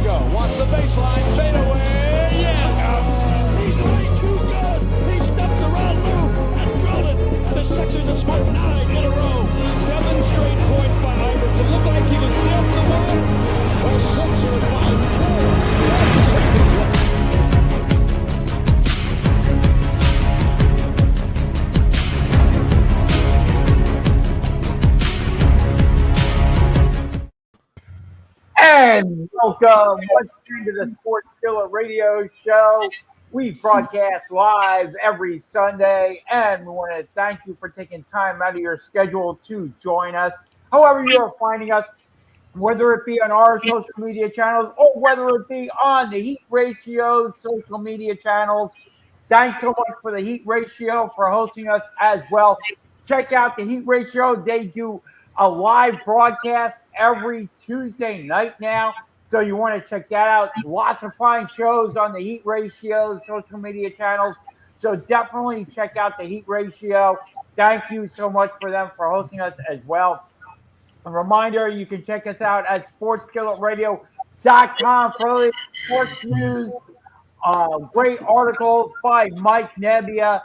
go. Watch the baseline. Fade away. Yeah. He's way too good. He steps around Lou and drilled it. And the Sixers have scored 9 in a row. 7 straight points by Iverson. Looked like he was down the ball. The Sixers by 4. And welcome once again to the Sports Skillet Radio Show. We broadcast live every Sunday, and we want to thank you for taking time out of your schedule to join us. However you are finding us, whether it be on our social media channels or whether it be on the Heat Ratio social media channels, thanks so much for the Heat Ratio for hosting us as well. Check out the Heat Ratio. They do a live broadcast every Tuesday night now. So you want to check that out. Lots of fine shows on the Heat Ratio social media channels. So definitely check out the Heat Ratio. Thank you so much for them for hosting us as well. A reminder, you can check us out at sportsskilletradio.com for the sports news. Great articles by Mike Nebbia.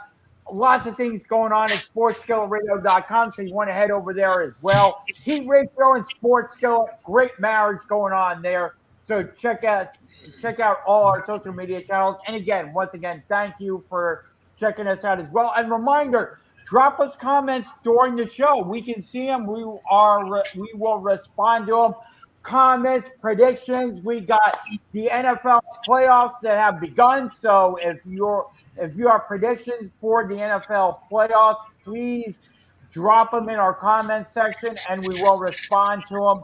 Lots of things going on at sportsskilletradio.com, so you want to head over there as well. Heat Ratio and Sports Skillet, great marriage going on there. So check out all our social media channels. And again, once again, thank you for checking us out as well. And reminder, drop us comments during the show. We can see them. We will respond to them. Comments, predictions. We got the NFL playoffs that have begun. So if you have predictions for the NFL playoffs, please drop them in our comments section, and we will respond to them.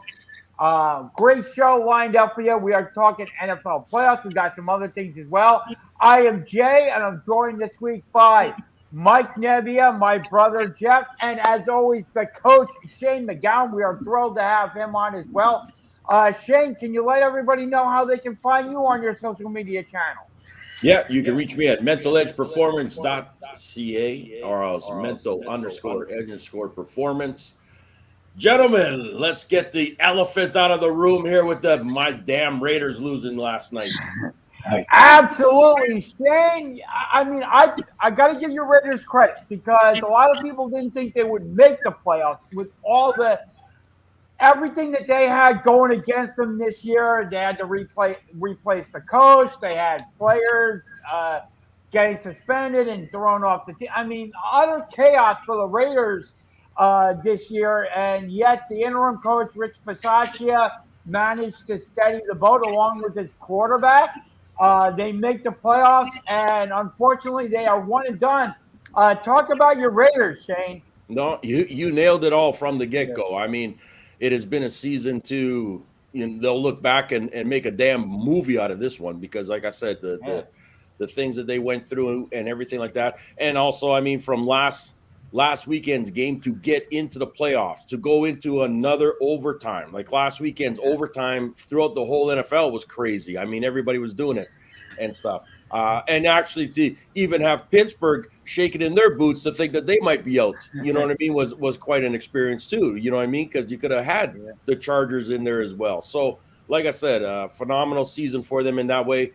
Great show lined up for you. We are talking NFL playoffs. We got some other things as well. I am Jay, and I'm joined this week by Mike Nebbia, my brother Jeff, and as always, the coach, Shane McGowan. We are thrilled to have him on as well. Shane, can you let everybody know how they can find you on your social media channels? Yeah, you can reach me at mentaledgeperformance.ca or else mental_edge_performance. Gentlemen, let's get the elephant out of the room here with my damn Raiders losing last night. Absolutely, Shane. I mean, I got to give your Raiders credit because a lot of people didn't think they would make the playoffs with everything that they had going against them this year. They had to replace the coach. They had players getting suspended and thrown off the team. I mean, utter chaos for the Raiders this year. And yet the interim coach, Rich Bisaccia, managed to steady the boat along with his quarterback. They make the playoffs, and unfortunately, they are one and done. Talk about your Raiders, Shane. No, you nailed it all from the get-go. I mean, it has been a season they'll look back and make a damn movie out of this one because, like I said, the things that they went through and everything like that. And also, I mean, from last weekend's game to get into the playoffs, to go into another overtime. Like last weekend's overtime throughout the whole NFL was crazy. I mean, everybody was doing it and stuff. And actually to even have Pittsburgh shaking in their boots to think that they might be out, you know what I mean, was quite an experience too, you know what I mean, because you could have had the Chargers in there as well. So, like I said, phenomenal season for them in that way.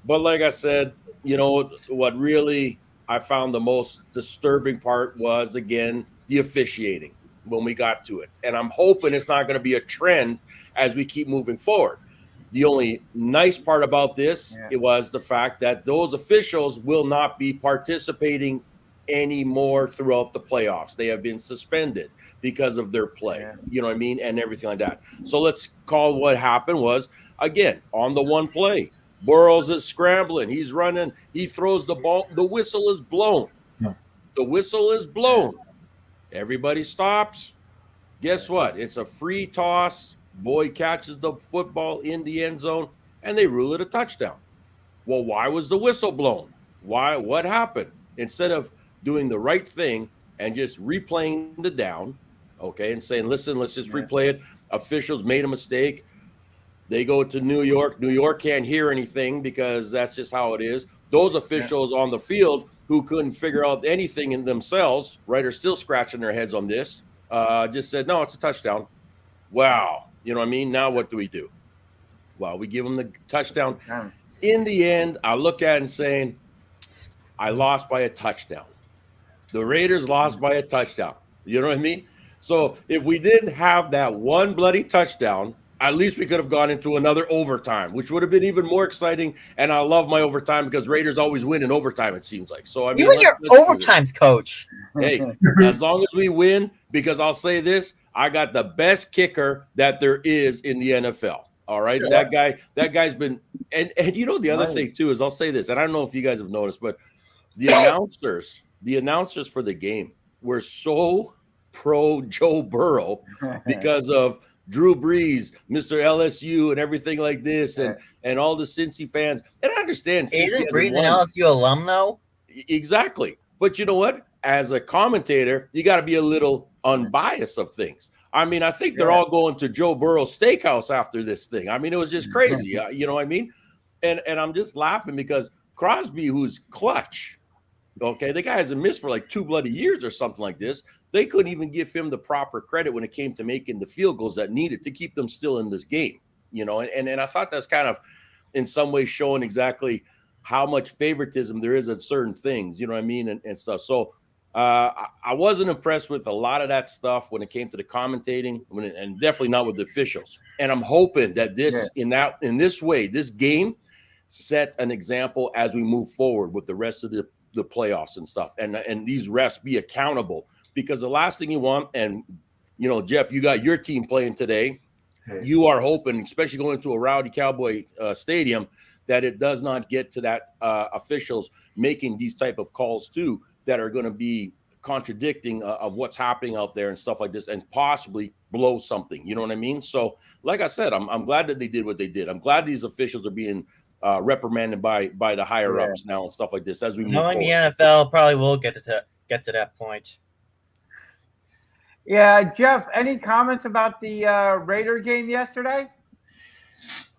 But like I said, you know, what really I found the most disturbing part was, again, the officiating when we got to it. And I'm hoping it's not going to be a trend as we keep moving forward. The only nice part about this, it was the fact that those officials will not be participating anymore throughout the playoffs. They have been suspended because of their play, you know what I mean, and everything like that. So let's call what happened was, again, on the one play, Burrows is scrambling. He's running. He throws the ball. The whistle is blown. The whistle is blown. Everybody stops. Guess what? It's a free toss. Boy catches the football in the end zone, and they rule it a touchdown. Well, why was the whistle blown? Why? What happened? Instead of doing the right thing and just replaying the down, okay, and saying, listen, let's just replay it. Officials made a mistake. They go to New York. New York can't hear anything because that's just how it is. Those officials on the field who couldn't figure out anything in themselves, right, are still scratching their heads on this, just said, no, it's a touchdown. Wow. You know what I mean? Now what do we do? Well, we give them the touchdown. In the end, I look at it and saying, I lost by a touchdown. The Raiders lost by a touchdown. You know what I mean? So if we didn't have that one bloody touchdown, at least we could have gone into another overtime, which would have been even more exciting. And I love my overtime because Raiders always win in overtime, it seems like. So I mean, you and your overtimes coach. Hey, as long as we win, because I'll say this, I got the best kicker that there is in the NFL. All right. That guy's been, and you know, the other thing too is I'll say this, and I don't know if you guys have noticed, but the announcers for the game were so pro Joe Burrow because of Drew Brees, Mr. LSU, and everything like this, and all the Cincy fans. And I understand. Isn't Brees an LSU alum, though? Exactly. But you know what? As a commentator, you got to be a little unbiased of things. I mean, I think they're all going to Joe Burrow's steakhouse after this thing. I mean, it was just crazy. You know what I mean? And I'm just laughing because Crosby, who's clutch, okay, the guy hasn't missed for like 2 bloody years or something like this. They couldn't even give him the proper credit when it came to making the field goals that needed to keep them still in this game, you know. And I thought that's kind of in some ways showing exactly how much favoritism there is at certain things, you know what I mean, and stuff. So I wasn't impressed with a lot of that stuff when it came to the commentating, and definitely not with the officials. And I'm hoping that in this way, this game set an example as we move forward with the rest of the playoffs and stuff, and these refs be accountable. Because the last thing you want, and, you know, Jeff, you got your team playing today. You are hoping, especially going into a rowdy Cowboy stadium, that it does not get to that officials making these type of calls too that are going to be contradicting of what's happening out there and stuff like this, and possibly blow something. You know what I mean? So, like I said, I'm glad that they did what they did. I'm glad these officials are being reprimanded by the higher ups now and stuff like this as we move forward. Knowing the NFL probably will get to that point. Yeah, Jeff, any comments about the Raider game yesterday?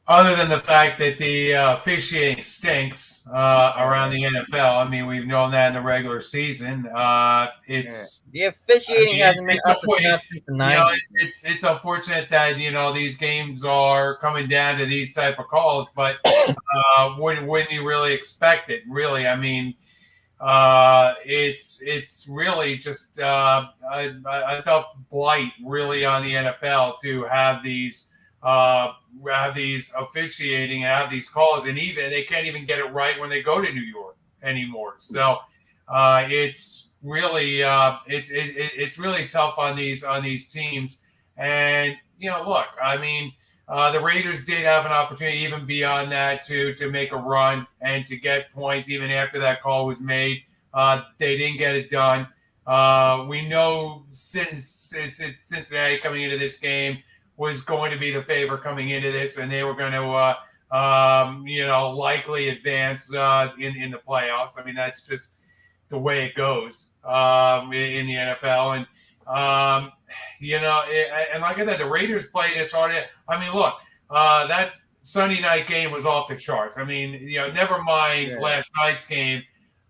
Other than the fact that the officiating stinks around the NFL. I mean, we've known that in the regular season. It's the officiating hasn't been up to snuff since the 90s. It's unfortunate that, you know, these games are coming down to these type of calls, but wouldn't you really expect it? Really, I mean, it's really just a tough blight, really, on the NFL to have these officiating and have these calls, and even they can't even get it right when they go to New York anymore. So it's really it's really tough on these teams. And, you know, look, I mean, the Raiders did have an opportunity even beyond that to make a run and to get points even after that call was made. They didn't get it done. We know since Cincinnati coming into this game was going to be the favorite coming into this, and they were going to, likely advance in the playoffs. I mean, that's just the way it goes in the NFL. And, and like I said, the Raiders played as hard. I mean, look, that Sunday night game was off the charts. I mean, you know, never mind last night's game.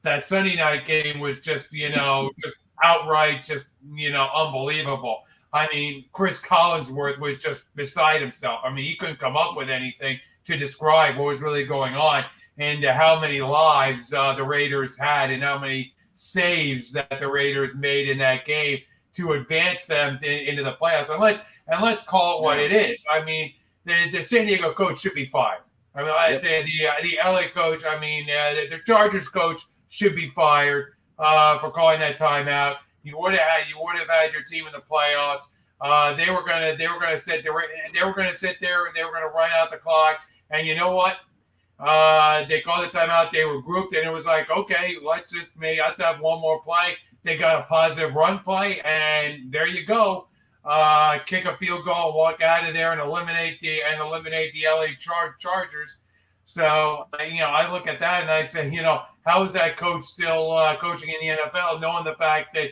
That Sunday night game was just, just outright, just, unbelievable. I mean, Chris Collinsworth was just beside himself. I mean, he couldn't come up with anything to describe what was really going on and how many lives the Raiders had and how many saves that the Raiders made in that game to advance them into the playoffs. And let's call it what it is. I mean, the San Diego coach should be fired. I mean, I'd say the LA coach, I mean, the Chargers coach should be fired for calling that timeout. You would have had your team in the playoffs. They were gonna sit there. They were gonna run out the clock. And you know what? They called the timeout. They were grouped, and it was like, okay, let's have one more play. They got a positive run play, and there you go. Kick a field goal, walk out of there, and eliminate the LA Chargers. So, I look at that and I say, how is that coach still coaching in the NFL, knowing the fact that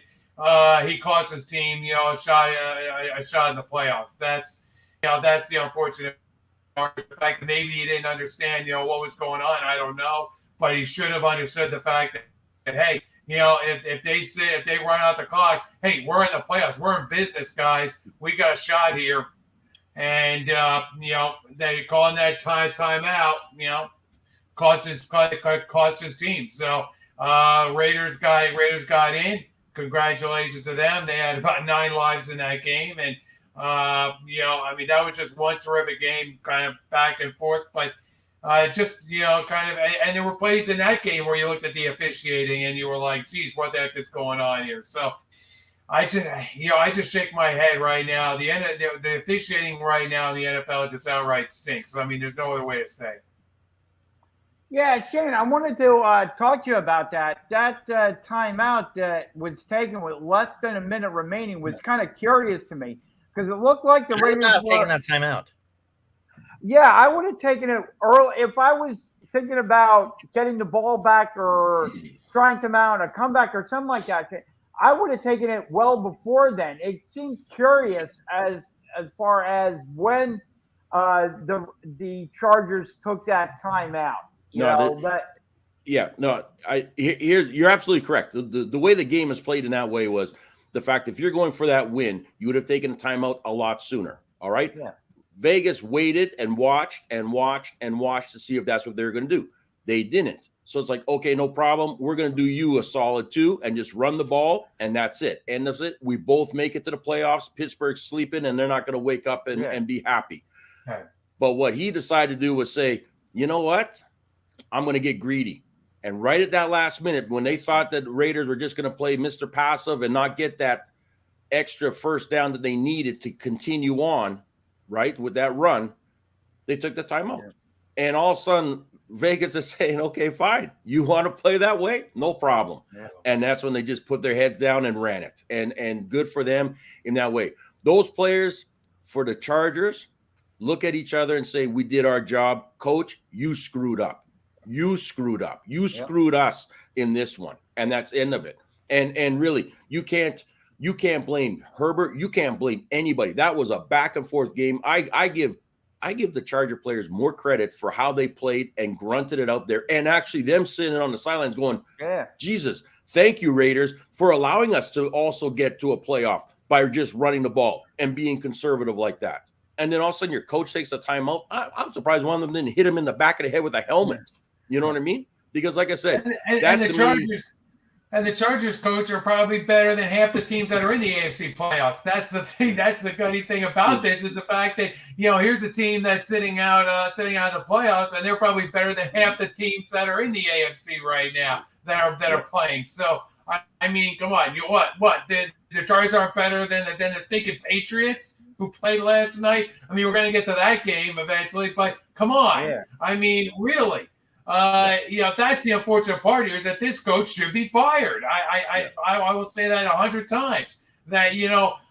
he cost his team, a shot in the playoffs? That's the unfortunate part. The fact that maybe he didn't understand, what was going on. I don't know, but he should have understood the fact that hey, if they run out the clock, hey, we're in the playoffs, we're in business, guys. We got a shot here. and they calling that timeout, cost his team. So Raiders got in. Congratulations to them. They had about 9 lives in that game, and that was just one terrific game, kind of back and forth, but. And there were plays in that game where you looked at the officiating and you were like, geez, what the heck is going on here? So I just shake my head right now. The officiating right now in the NFL just outright stinks. I mean, there's no other way to say it. Yeah, Shane, I wanted to talk to you about that. That timeout that was taken with less than a minute remaining was kind of curious to me because it looked like the Raiders not taking that timeout. Yeah, I would have taken it early if I was thinking about getting the ball back or trying to mount a comeback or something like that. I would have taken it well before then. It seemed curious as far as when the Chargers took that timeout. You're absolutely correct. The way the game is played in that way was the fact if you're going for that win, you would have taken a timeout a lot sooner. All right. Yeah. Vegas waited and watched to see if that's what they were going to do. They didn't. So it's like, okay, no problem. We're going to do you a solid 2 and just run the ball, and that's it. And that's it. We both make it to the playoffs. Pittsburgh's sleeping, and they're not going to wake up and be happy. Right. But what he decided to do was say, you know what? I'm going to get greedy. And right at that last minute, when they thought that the Raiders were just going to play Mr. Passive and not get that extra first down that they needed to continue on, right, with that run, they took the timeout. Yeah. And all of a sudden, Vegas is saying, okay, fine. You want to play that way? No problem. Yeah. And that's when they just put their heads down and ran it. And good for them in that way. Those players for the Chargers look at each other and say, we did our job. Coach, you screwed up. You screwed up. You screwed us in this one. And that's the end of it. And really, you can't blame Herbert. You can't blame anybody. That was a back and forth game. I give the Charger players more credit for how they played and grunted it out there. And actually them sitting on the sidelines going, Jesus, thank you, Raiders, for allowing us to also get to a playoff by just running the ball and being conservative like that. And then all of a sudden your coach takes a timeout. I'm surprised one of them didn't hit him in the back of the head with a helmet. You know what I mean? Because like I said, and the Chargers coach are probably better than half the teams that are in the AFC playoffs. That's the thing. That's the gutty thing about this is the fact that, here's a team that's sitting out of the playoffs, and they're probably better than half the teams that are in the AFC right now that are playing. So, I mean, come on. What? The Chargers aren't better than the stinking Patriots who played last night? I mean, we're going to get to that game eventually, but come on. Yeah. I mean, really. That's the unfortunate part here is that this coach should be fired. I will say that 100 times that,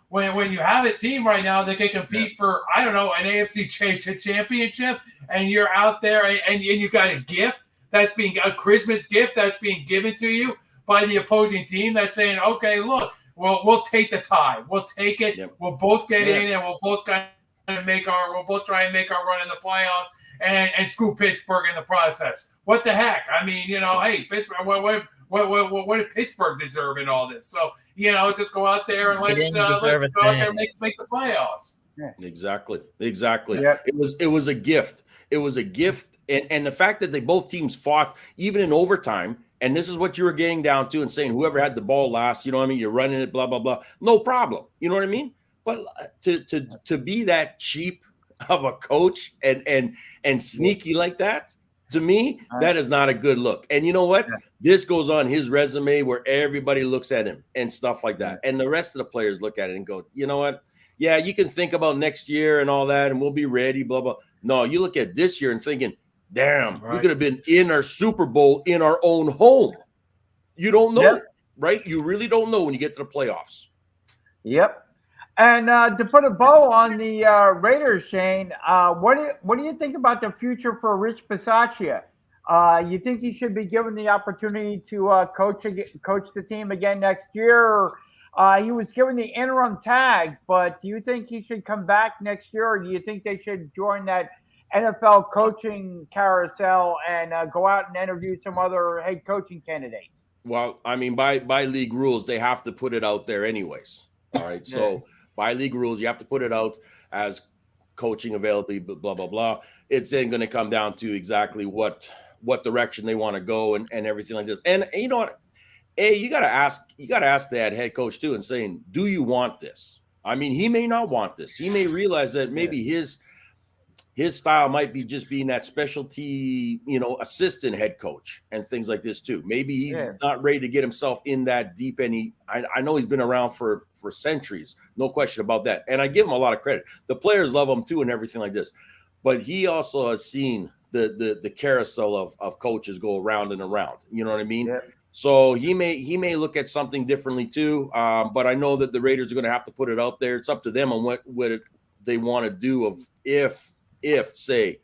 when you have a team right now that can compete for, I don't know, an AFC championship and you're out there and you got a gift a Christmas gift that's being given to you by the opposing team that's saying, okay, look, we'll take the tie. We'll take it. Yep. We'll both get in and we'll both try and make our run in the playoffs. And screw Pittsburgh in the process. What the heck? I mean, hey, Pittsburgh. What did Pittsburgh deserve in all this? So, just go out there and let's go out there and make the playoffs. Yeah. Exactly. Yeah. It was a gift. It was a gift, and the fact that both teams fought even in overtime. And this is what you were getting down to and saying whoever had the ball last. You know what I mean? You're running it, blah blah blah. No problem. You know what I mean? But to be that cheap of a coach and sneaky like that, to me, that is not a good look. And you know what? Yeah. This goes on his resume where everybody looks at him and stuff like that. And the rest of the players look at it and go, you know what? Yeah, you can think about next year and all that, and we'll be ready, blah, blah. No, you look at this year and thinking, damn, we could have been in our Super Bowl in our own home. You don't know, right? You really don't know when you get to the playoffs. Yep. And to put a bow on the Raiders, Shane, what do you think about the future for Rich Bisaccia? You think he should be given the opportunity to coach the team again next year? He was given the interim tag, but do you think he should come back next year, or do you think they should join that NFL coaching carousel and go out and interview some other head coaching candidates? Well, I mean, by league rules, they have to put it out there anyways. All right, so. By league rules, you have to put it out as coaching availability, blah, blah, blah. It's then going to come down to exactly what direction they want to go and everything like this. And you know what? You got to ask that head coach too and saying, do you want this? I mean, he may not want this. He may realize that maybe his style might be just being that specialty, assistant head coach and things like this too. Maybe he's not ready to get himself in that deep. And I know he's been around for centuries, no question about that. And I give him a lot of credit. The players love him too and everything like this. But he also has seen the carousel of coaches go around and around. You know what I mean? Yeah. So he may look at something differently too. But I know that the Raiders are going to have to put it out there. It's up to them on what they want to do if say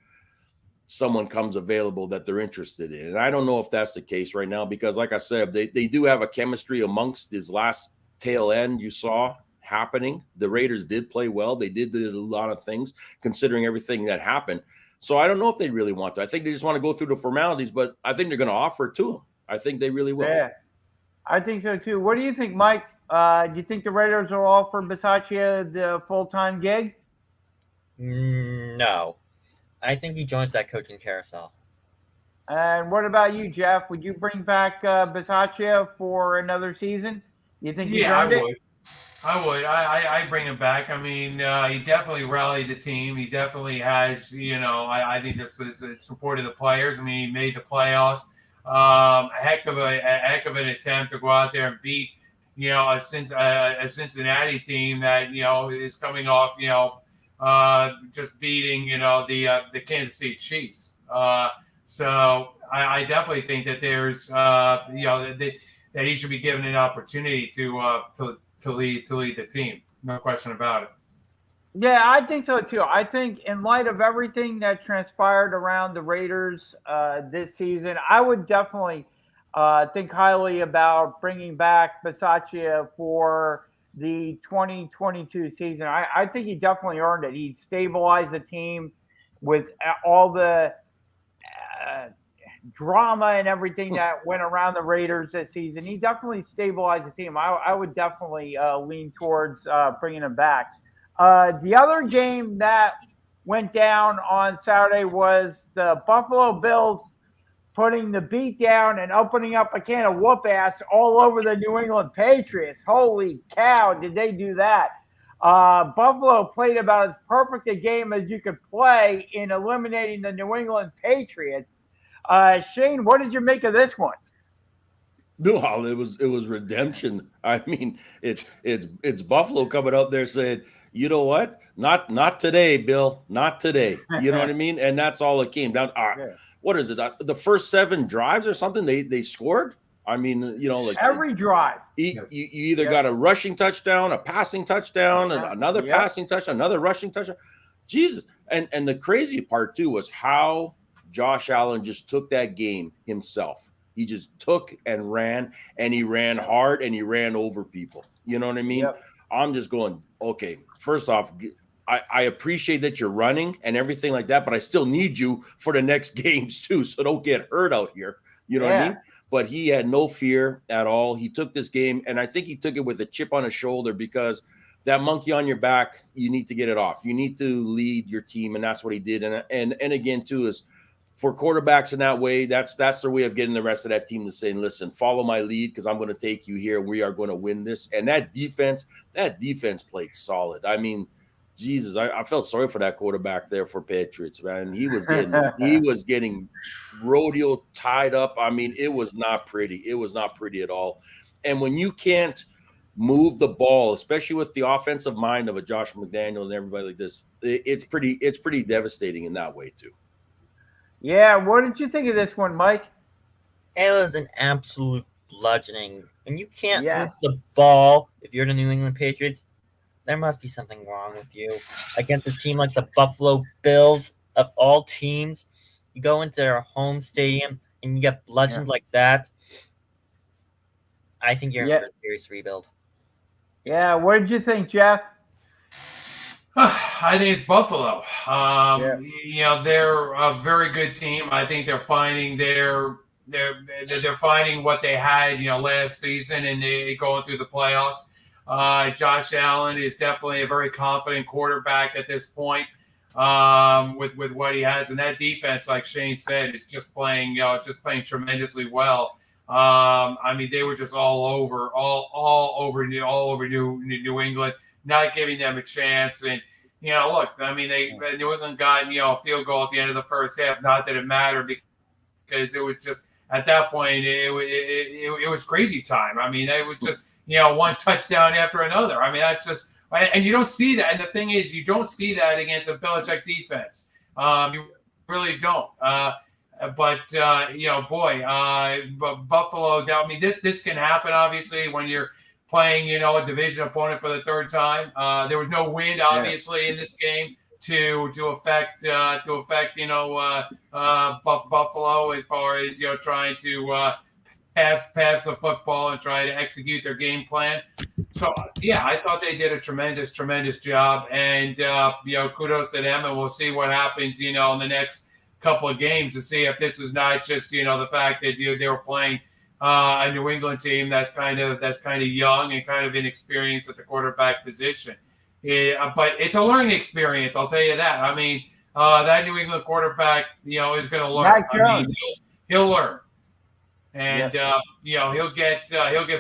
someone comes available that they're interested in. And I don't know if that's the case right now, because like I said, they do have a chemistry amongst his last tail end you saw happening. The Raiders did play well. They did a lot of things considering everything that happened. So I don't know if they really want to. I think they just want to go through the formalities, but I think they're going to offer it to them. I think they really will. Yeah, I think so too. What do you think, Mike? Do you think the Raiders will offer Bisaccia the full-time gig? No. I think he joins that coaching carousel. And what about you, Jeff? Would you bring back Bisaccia for another season? You think he's earned it? I would. I bring him back. I mean, he definitely rallied the team. He definitely has, I think this is supported the players. I mean, he made the playoffs. A heck of an attempt to go out there and beat, a Cincinnati team that, is coming off, just beating, the Kansas City Chiefs. So I definitely think that there's, that he should be given an opportunity to lead the team. No question about it. Yeah, I think so too. I think in light of everything that transpired around the Raiders this season, I would definitely think highly about bringing back Bisaccia for the 2022 season. I think he definitely earned it. He stabilized the team with all the drama and everything that went around the Raiders this season. He definitely stabilized the team. I would definitely lean towards bringing him back. The other game that went down on Saturday was the Buffalo Bills putting the beat down and opening up a can of whoop ass all over the New England Patriots. Holy cow, did they do that? Buffalo played about as perfect a game as you could play in eliminating the New England Patriots. Shane, what did you make of this one? No, it was redemption. I mean, it's Buffalo coming out there saying, you know what? Not today, Bill. Not today. You know what I mean? And that's all it came down. What is it? The first 7 drives or something they scored? I mean, like every drive. You either got a rushing touchdown, a passing touchdown, another passing touchdown, another rushing touchdown. Jesus. And the crazy part too was how Josh Allen just took that game himself. He just took and ran, and he ran hard, and he ran over people. You know what I mean? Yep. I'm just going, okay, first off, I appreciate that you're running and everything like that, but I still need you for the next games too, so don't get hurt out here. You know what I mean? But he had no fear at all. He took this game, and I think he took it with a chip on his shoulder, because that monkey on your back, you need to get it off. You need to lead your team, and that's what he did. And again, too, is for quarterbacks in that way, that's their way of getting the rest of that team to say, listen, follow my lead, because I'm going to take you here. We are going to win this. And that defense played solid. I mean, Jesus, I felt sorry for that quarterback there for Patriots, man. He was getting rodeo tied up. I mean, it was not pretty. It was not pretty at all. And when you can't move the ball, especially with the offensive mind of a Josh McDaniel and everybody like this, it's pretty devastating in that way too. Yeah, what did you think of this one, Mike? It was an absolute bludgeoning. When you can't move the ball, if you're the New England Patriots, there must be something wrong with you. Against a team like the Buffalo Bills, of all teams, you go into their home stadium and you get bludgeoned like that. I think you're in for a serious rebuild. Yeah, what did you think, Jeff? I think it's Buffalo. They're a very good team. I think they're finding they're finding what they had, last season, and they going through the playoffs. Josh Allen is definitely a very confident quarterback at this point. with what he has, and that defense, like Shane said, is just playing tremendously well. I mean, they were just all over New England, not giving them a chance. And look, I mean, New England got a field goal at the end of the first half. Not that it mattered, because it was just at that point it was crazy time. I mean, it was just one touchdown after another. I mean, that's just, and you don't see that. And the thing is, you don't see that against a Belichick defense. You really don't. But Buffalo. I mean, this can happen obviously when you're playing a division opponent for the third time. There was no wind obviously in this game to affect Buffalo as far as trying to pass the football and try to execute their game plan. So I thought they did a tremendous job, and kudos to them, and we'll see what happens in the next couple of games to see if this is not just the fact that they were playing a New England team that's kind of young and kind of inexperienced at the quarterback position. But it's a learning experience, I'll tell you that. I mean, that New England quarterback is going to learn. He'll learn, and he'll get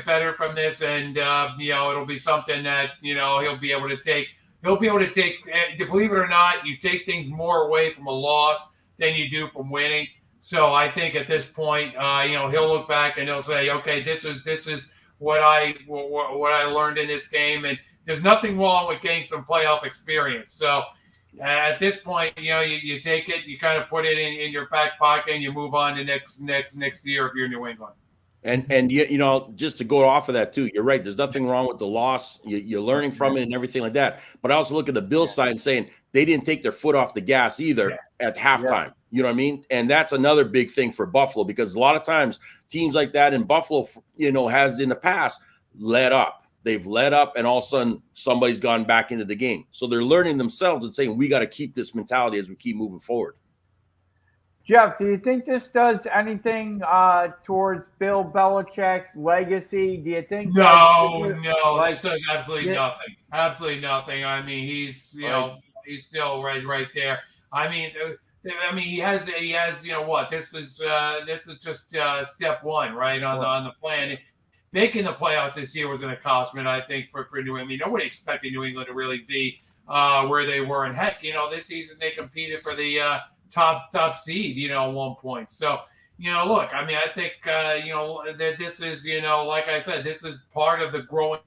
better from this, and it'll be something that he'll be able to take. Believe it or not, you take things more away from a loss than you do from winning. So I think at this point, he'll look back and he'll say, okay, this is what I learned in this game, and there's nothing wrong with getting some playoff experience. So at this point, you take it, you kind of put it in your back pocket, and you move on to next year if you're New England. And just to go off of that too, you're right. There's nothing wrong with the loss. You're learning from it and everything like that. But I also look at the Bills side and saying they didn't take their foot off the gas either at halftime. You know what I mean? And that's another big thing for Buffalo, because a lot of times teams like that in Buffalo, has in the past let up. They've let up, and all of a sudden somebody's gone back into the game. So they're learning themselves and saying, we got to keep this mentality as we keep moving forward. Jeff, do you think this does anything towards Bill Belichick's legacy? Do you think? No. This does absolutely nothing. Absolutely nothing. I mean, he's he's still right there. I mean, he has what? This is just step one, right, on the plan. Making the playoffs this year was an accomplishment, I think, for New England. Nobody expected New England to really be where they were. And heck, this season they competed for the top seed, at one point. So, look, I mean, I think, that this is, like I said, this is part of the growing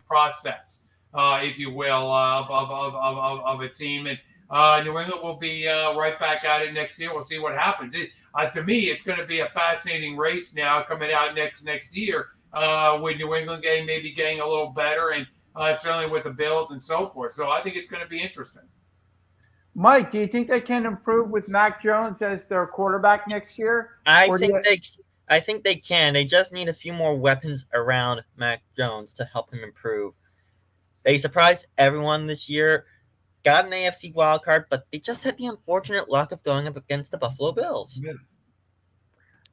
process, if you will, of a team. And New England will be right back at it next year. We'll see what happens. To me, it's going to be a fascinating race now coming out next year, with New England getting a little better, and certainly with the Bills and so forth. So I think it's going to be interesting. Mike, do you think they can improve with Mac Jones as their quarterback next year? I think they can. They just need a few more weapons around Mac Jones to help him improve. They surprised everyone this year, got an AFC wildcard, but they just had the unfortunate luck of going up against the Buffalo Bills. Yeah.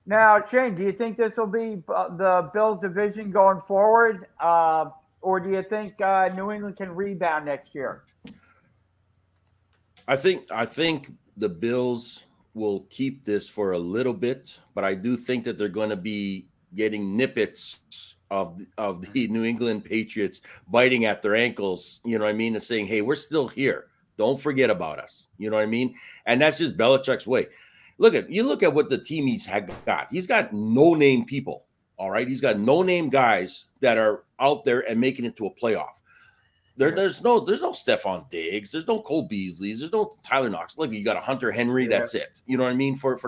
Now, Shane, do you think this will be the Bills division going forward? Or do you think New England can rebound next year? I think the Bills will keep this for a little bit, but I do think that they're going to be getting nippets of the New England Patriots biting at their ankles, you know what I mean, and saying, hey, we're still here. Don't forget about us. You know what I mean? And that's just Belichick's way. Look at what the team he's got. He's got no-name people, all right? He's got no-name guys that are out there and making it to a playoff. There's no Stephon Diggs. There's no Cole Beasley. There's no Tyler Knox. Look, you got a Hunter Henry. That's it. You know what I mean? For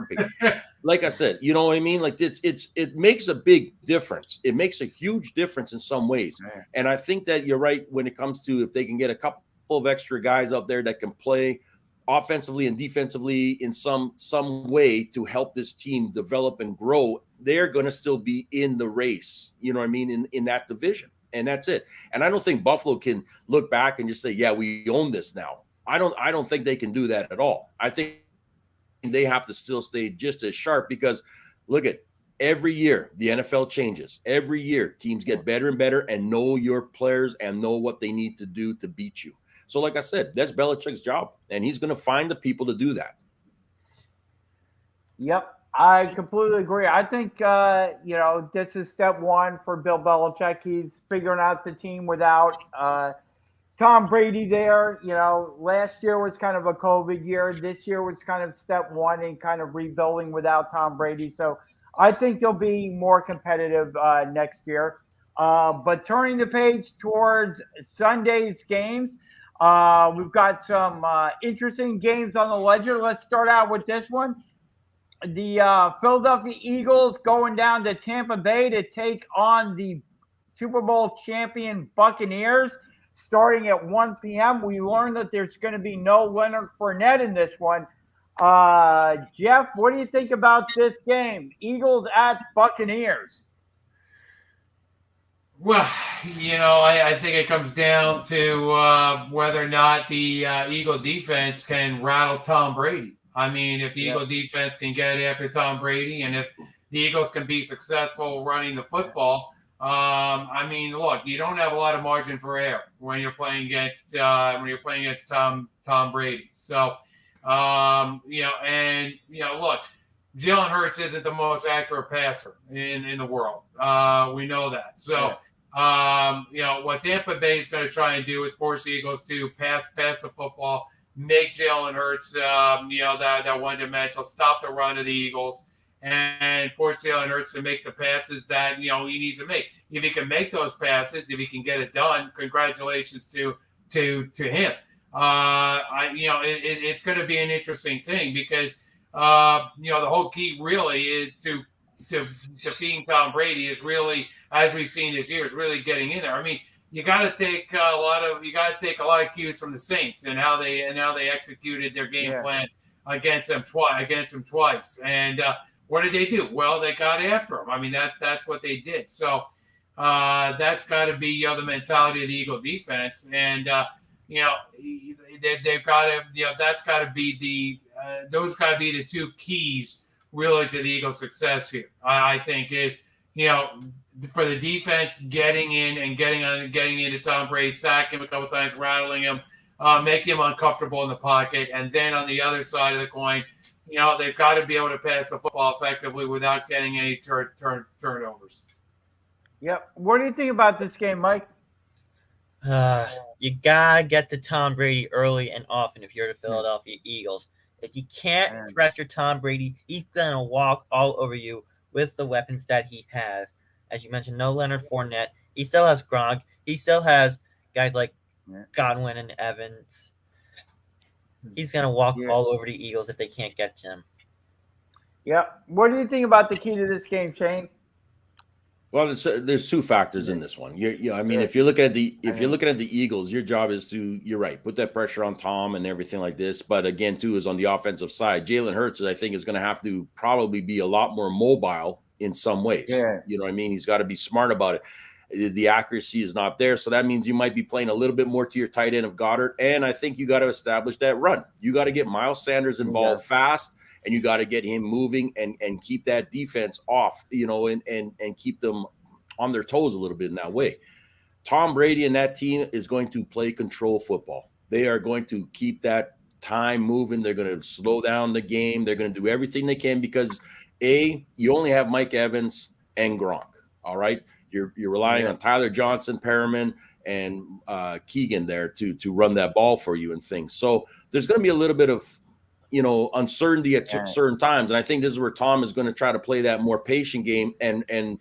like I said, you know what I mean? Like it makes a big difference. It makes a huge difference in some ways. And I think that you're right when it comes to if they can get a couple of extra guys out there that can play offensively and defensively in some way to help this team develop and grow, they're going to still be in the race. You know what I mean? In that division. And that's it. And I don't think Buffalo can look back and just say, yeah, we own this now. I don't think they can do that at all. I think they have to still stay just as sharp because look at every year the NFL changes. Every year teams get better and better and know your players and know what they need to do to beat you. So like I said, that's Belichick's job, and he's going to find the people to do that. Yep, I completely agree. I think, this is step one for Bill Belichick. He's figuring out the team without Tom Brady there. Last year was kind of a COVID year. This year was kind of step one in kind of rebuilding without Tom Brady. So I think they'll be more competitive next year. But turning the page towards Sunday's games, we've got some interesting games on the ledger. Let's start out with this one. The Philadelphia Eagles going down to Tampa Bay to take on the Super Bowl champion Buccaneers starting at 1 p.m. We learned that there's going to be no Leonard Fournette in this one. Jeff, what do you think about this game? Eagles at Buccaneers. Well, I think it comes down to whether or not the Eagle defense can rattle Tom Brady. I mean, if the Eagle defense can get after Tom Brady, and if the Eagles can be successful running the football, look, you don't have a lot of margin for error when you're playing against Tom Brady. So, look, Jalen Hurts isn't the most accurate passer in the world. We know that. So, what Tampa Bay is going to try and do is force the Eagles to pass the football, make Jalen Hurts, that one-dimensional, stop the run of the Eagles, and force Jalen Hurts to make the passes that, he needs to make. If he can make those passes, if he can get it done, congratulations to him. It's going to be an interesting thing because, the whole key really is to defeating Tom Brady is really, as we've seen this year, is really getting in there. I mean, you got to take a lot of cues from the Saints and how they executed their game plan against them twice. And what did they do? Well, they got after him. I mean, that's what they did. So that's got to be the mentality of the Eagle defense, and they've got to that's got to be those got to be the two keys really to the Eagles' success here. I think is for the defense getting in and getting into Tom Brady, sack him a couple times, rattling him, make him uncomfortable in the pocket, and then on the other side of the coin, they've got to be able to pass the football effectively without getting any turnovers. Yep. What do you think about this game, Mike? You gotta get to Tom Brady early and often if you're the Philadelphia Eagles. If you can't pressure Tom Brady, he's gonna walk all over you with the weapons that he has. As you mentioned, no Leonard Fournette. He still has Gronk. He still has guys like Godwin and Evans. He's going to walk all over the Eagles if they can't get to him. Yeah. What do you think about the key to this game, Shane? Well, there's two factors in this one. If you're looking at the Eagles, your job is to, you're right, put that pressure on Tom and everything like this. But again, too, is on the offensive side. Jalen Hurts, I think, is going to have to probably be a lot more mobile in some ways. Yeah. You know what I mean? He's got to be smart about it. The accuracy is not there. So that means you might be playing a little bit more to your tight end of Goddard. And I think you got to establish that run. You got to get Miles Sanders involved fast, and you got to get him moving and keep that defense off, and keep them on their toes a little bit in that way. Tom Brady and that team is going to play control football. They are going to keep that time moving. They're going to slow down the game. They're going to do everything they can because, you only have Mike Evans and Gronk, all right? You're relying on Tyler Johnson, Perriman, and Keegan there to run that ball for you and things. So there's going to be a little bit of, uncertainty at certain times. And I think this is where Tom is going to try to play that more patient game and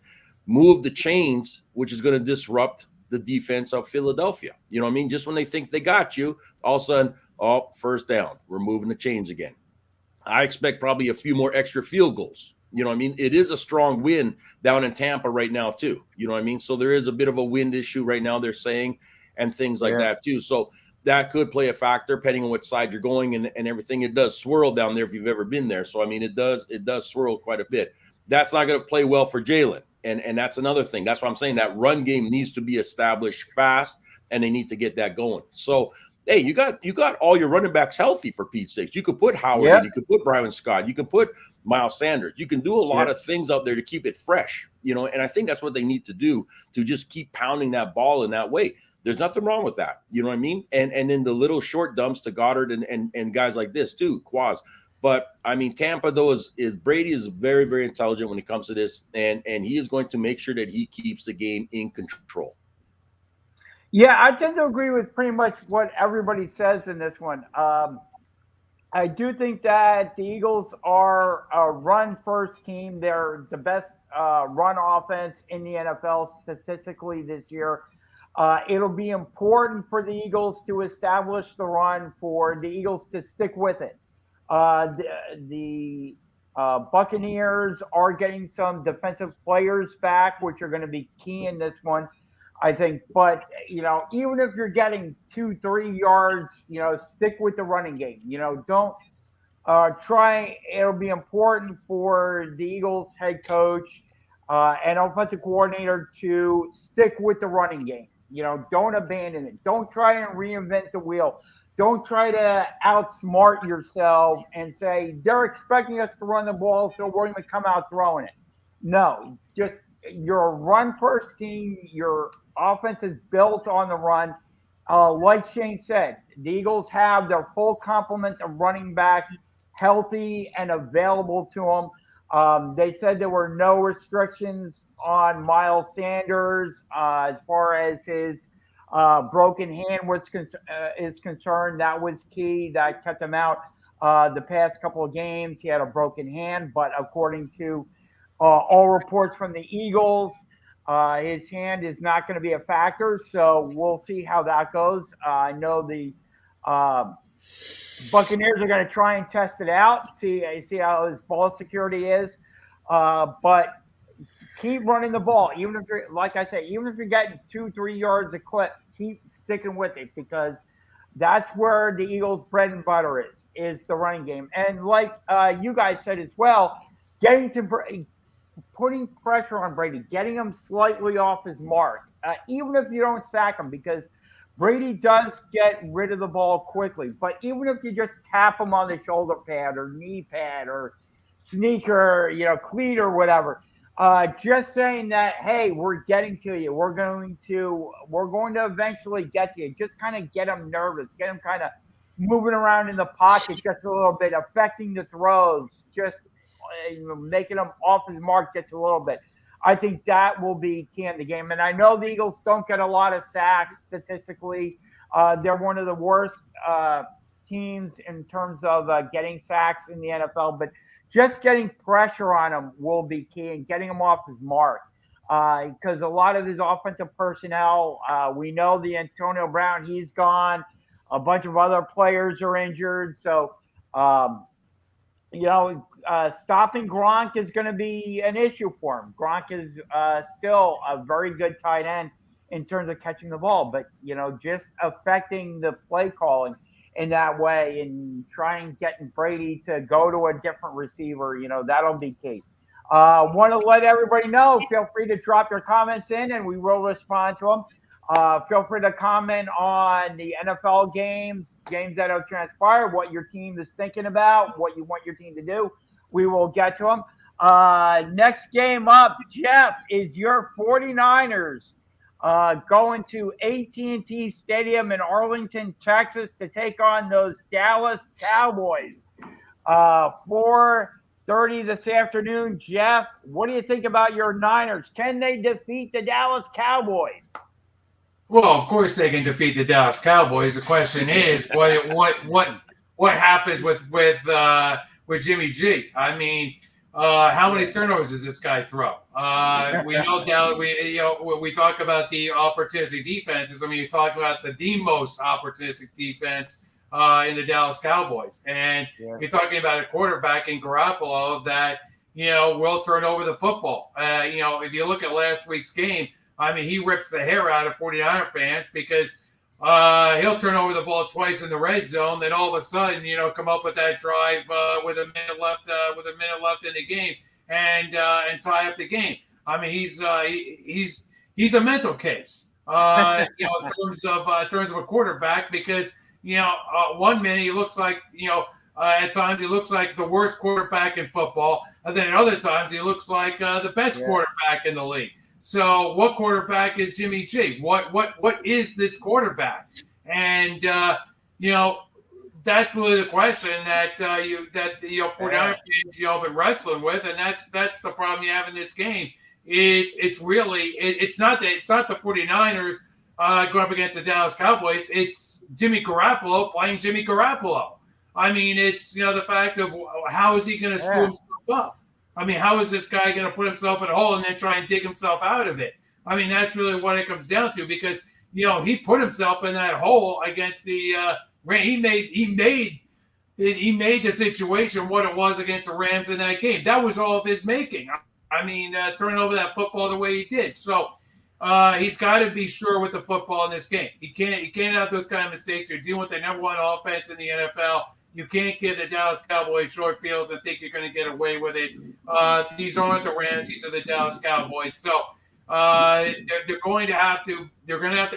move the chains, which is going to disrupt the defense of Philadelphia. You know what I mean? Just when they think they got you, all of a sudden, first down, we're moving the chains again. I expect probably a few more extra field goals. You know what I mean? It is a strong wind down in Tampa right now, too. You know what I mean? So there is a bit of a wind issue right now, they're saying, and things like that, too. So that could play a factor depending on which side you're going and everything. It does swirl down there if you've ever been there. So, I mean, it does swirl quite a bit. That's not going to play well for Jalen. And that's another thing. That's why I'm saying that run game needs to be established fast, and they need to get that going. So, hey, you got all your running backs healthy, for Pete's sakes. You could put Howard in, you could put Brian Scott, you can put Miles Sanders. You can do a lot of things out there to keep it fresh, and I think that's what they need to do to just keep pounding that ball in that way. There's nothing wrong with that. You know what I mean? And then the little short dumps to Goddard and guys like this too, Quaz. But I mean, Tampa though is Brady is very, very intelligent when it comes to this, and he is going to make sure that he keeps the game in control. Yeah, I tend to agree with pretty much what everybody says in this one. I do think that the Eagles are a run-first team. They're the best run offense in the NFL statistically this year. It'll be important for the Eagles to establish the run, for the Eagles to stick with it. The Buccaneers are getting some defensive players back, which are going to be key in this one, I think. But, even if you're getting 2-3 yards, stick with the running game. Don't try. It'll be important for the Eagles head coach and offensive coordinator to stick with the running game. Don't abandon it. Don't try and reinvent the wheel. Don't try to outsmart yourself and say, they're expecting us to run the ball, so we're going to come out throwing it. No, just you're a run-first team. Your offense is built on the run. Like Shane said, the Eagles have their full complement of running backs healthy and available to them. They said there were no restrictions on Miles Sanders as far as his broken hand is concerned. That was key. That kept him out the past couple of games. He had a broken hand, but according to all reports from the Eagles, his hand is not going to be a factor. So we'll see how that goes. I know the Buccaneers are going to try and test it out, see how his ball security is. But keep running the ball. Even if you're, like I say, even if you're getting 2-3 yards a clip, keep sticking with it, because that's where the Eagles' bread and butter is the running game. And like you guys said as well, putting pressure on Brady, getting him slightly off his mark, even if you don't sack him, because Brady does get rid of the ball quickly. But even if you just tap him on the shoulder pad or knee pad or sneaker, cleat or whatever, just saying that, hey, we're getting to you. We're going to eventually get to you. Just kind of get him nervous, get him kind of moving around in the pocket just a little bit, affecting the throws, just making him off his mark just a little bit. I think that will be key in the game. And I know the Eagles don't get a lot of sacks statistically. They're one of the worst teams in terms of getting sacks in the NFL, but just getting pressure on him will be key, and getting him off his mark. Because a lot of his offensive personnel, we know the Antonio Brown, he's gone. A bunch of other players are injured. So, stopping Gronk is going to be an issue for him. Gronk is still a very good tight end in terms of catching the ball, but, just affecting the play calling in that way and trying getting Brady to go to a different receiver, that'll be key. Want to let everybody know, feel free to drop your comments in and we will respond to them. Feel free to comment on the NFL games that have transpired, what your team is thinking about, what you want your team to do. We will get to them. Next game up, Jeff, is your 49ers going to AT&T Stadium in Arlington, Texas to take on those Dallas Cowboys. 4:30 this afternoon. Jeff, what do you think about your Niners? Can they defeat the Dallas Cowboys? Well, of course they can defeat the Dallas Cowboys. The question is, what happens with Jimmy G? I mean, how many turnovers does this guy throw? We know Dallas. We talk about the opportunistic defenses. I mean, you talk about the most opportunistic defense in the Dallas Cowboys, and you're talking about a quarterback in Garoppolo that will turn over the football. If you look at last week's game, I mean, he rips the hair out of 49er fans because he'll turn over the ball twice in the red zone. Then all of a sudden, come up with that drive with a minute left in the game and tie up the game. I mean, he's a mental case, in terms of a quarterback, because 1 minute he looks like at times he looks like the worst quarterback in football, and then at other times he looks like the best quarterback in the league. So what quarterback is Jimmy G? What is this quarterback? And that's really the question that 49er fans been wrestling with, and that's the problem you have in this game. It's not the 49ers going up against the Dallas Cowboys. It's Jimmy Garoppolo playing Jimmy Garoppolo. I mean, it's the fact of how is he going to screw himself up? I mean, how is this guy going to put himself in a hole and then try and dig himself out of it? I mean, that's really what it comes down to, because he put himself in that hole against the He made the situation what it was against the Rams in that game. That was all of his making. I mean, turning over that football the way he did. So he's got to be sure with the football in this game. He can't have those kind of mistakes. You're dealing with the number one offense in the NFL. You can't give the Dallas Cowboys short fields and think you're going to get away with it. These aren't the Rams. These are the Dallas Cowboys. So they're going to have to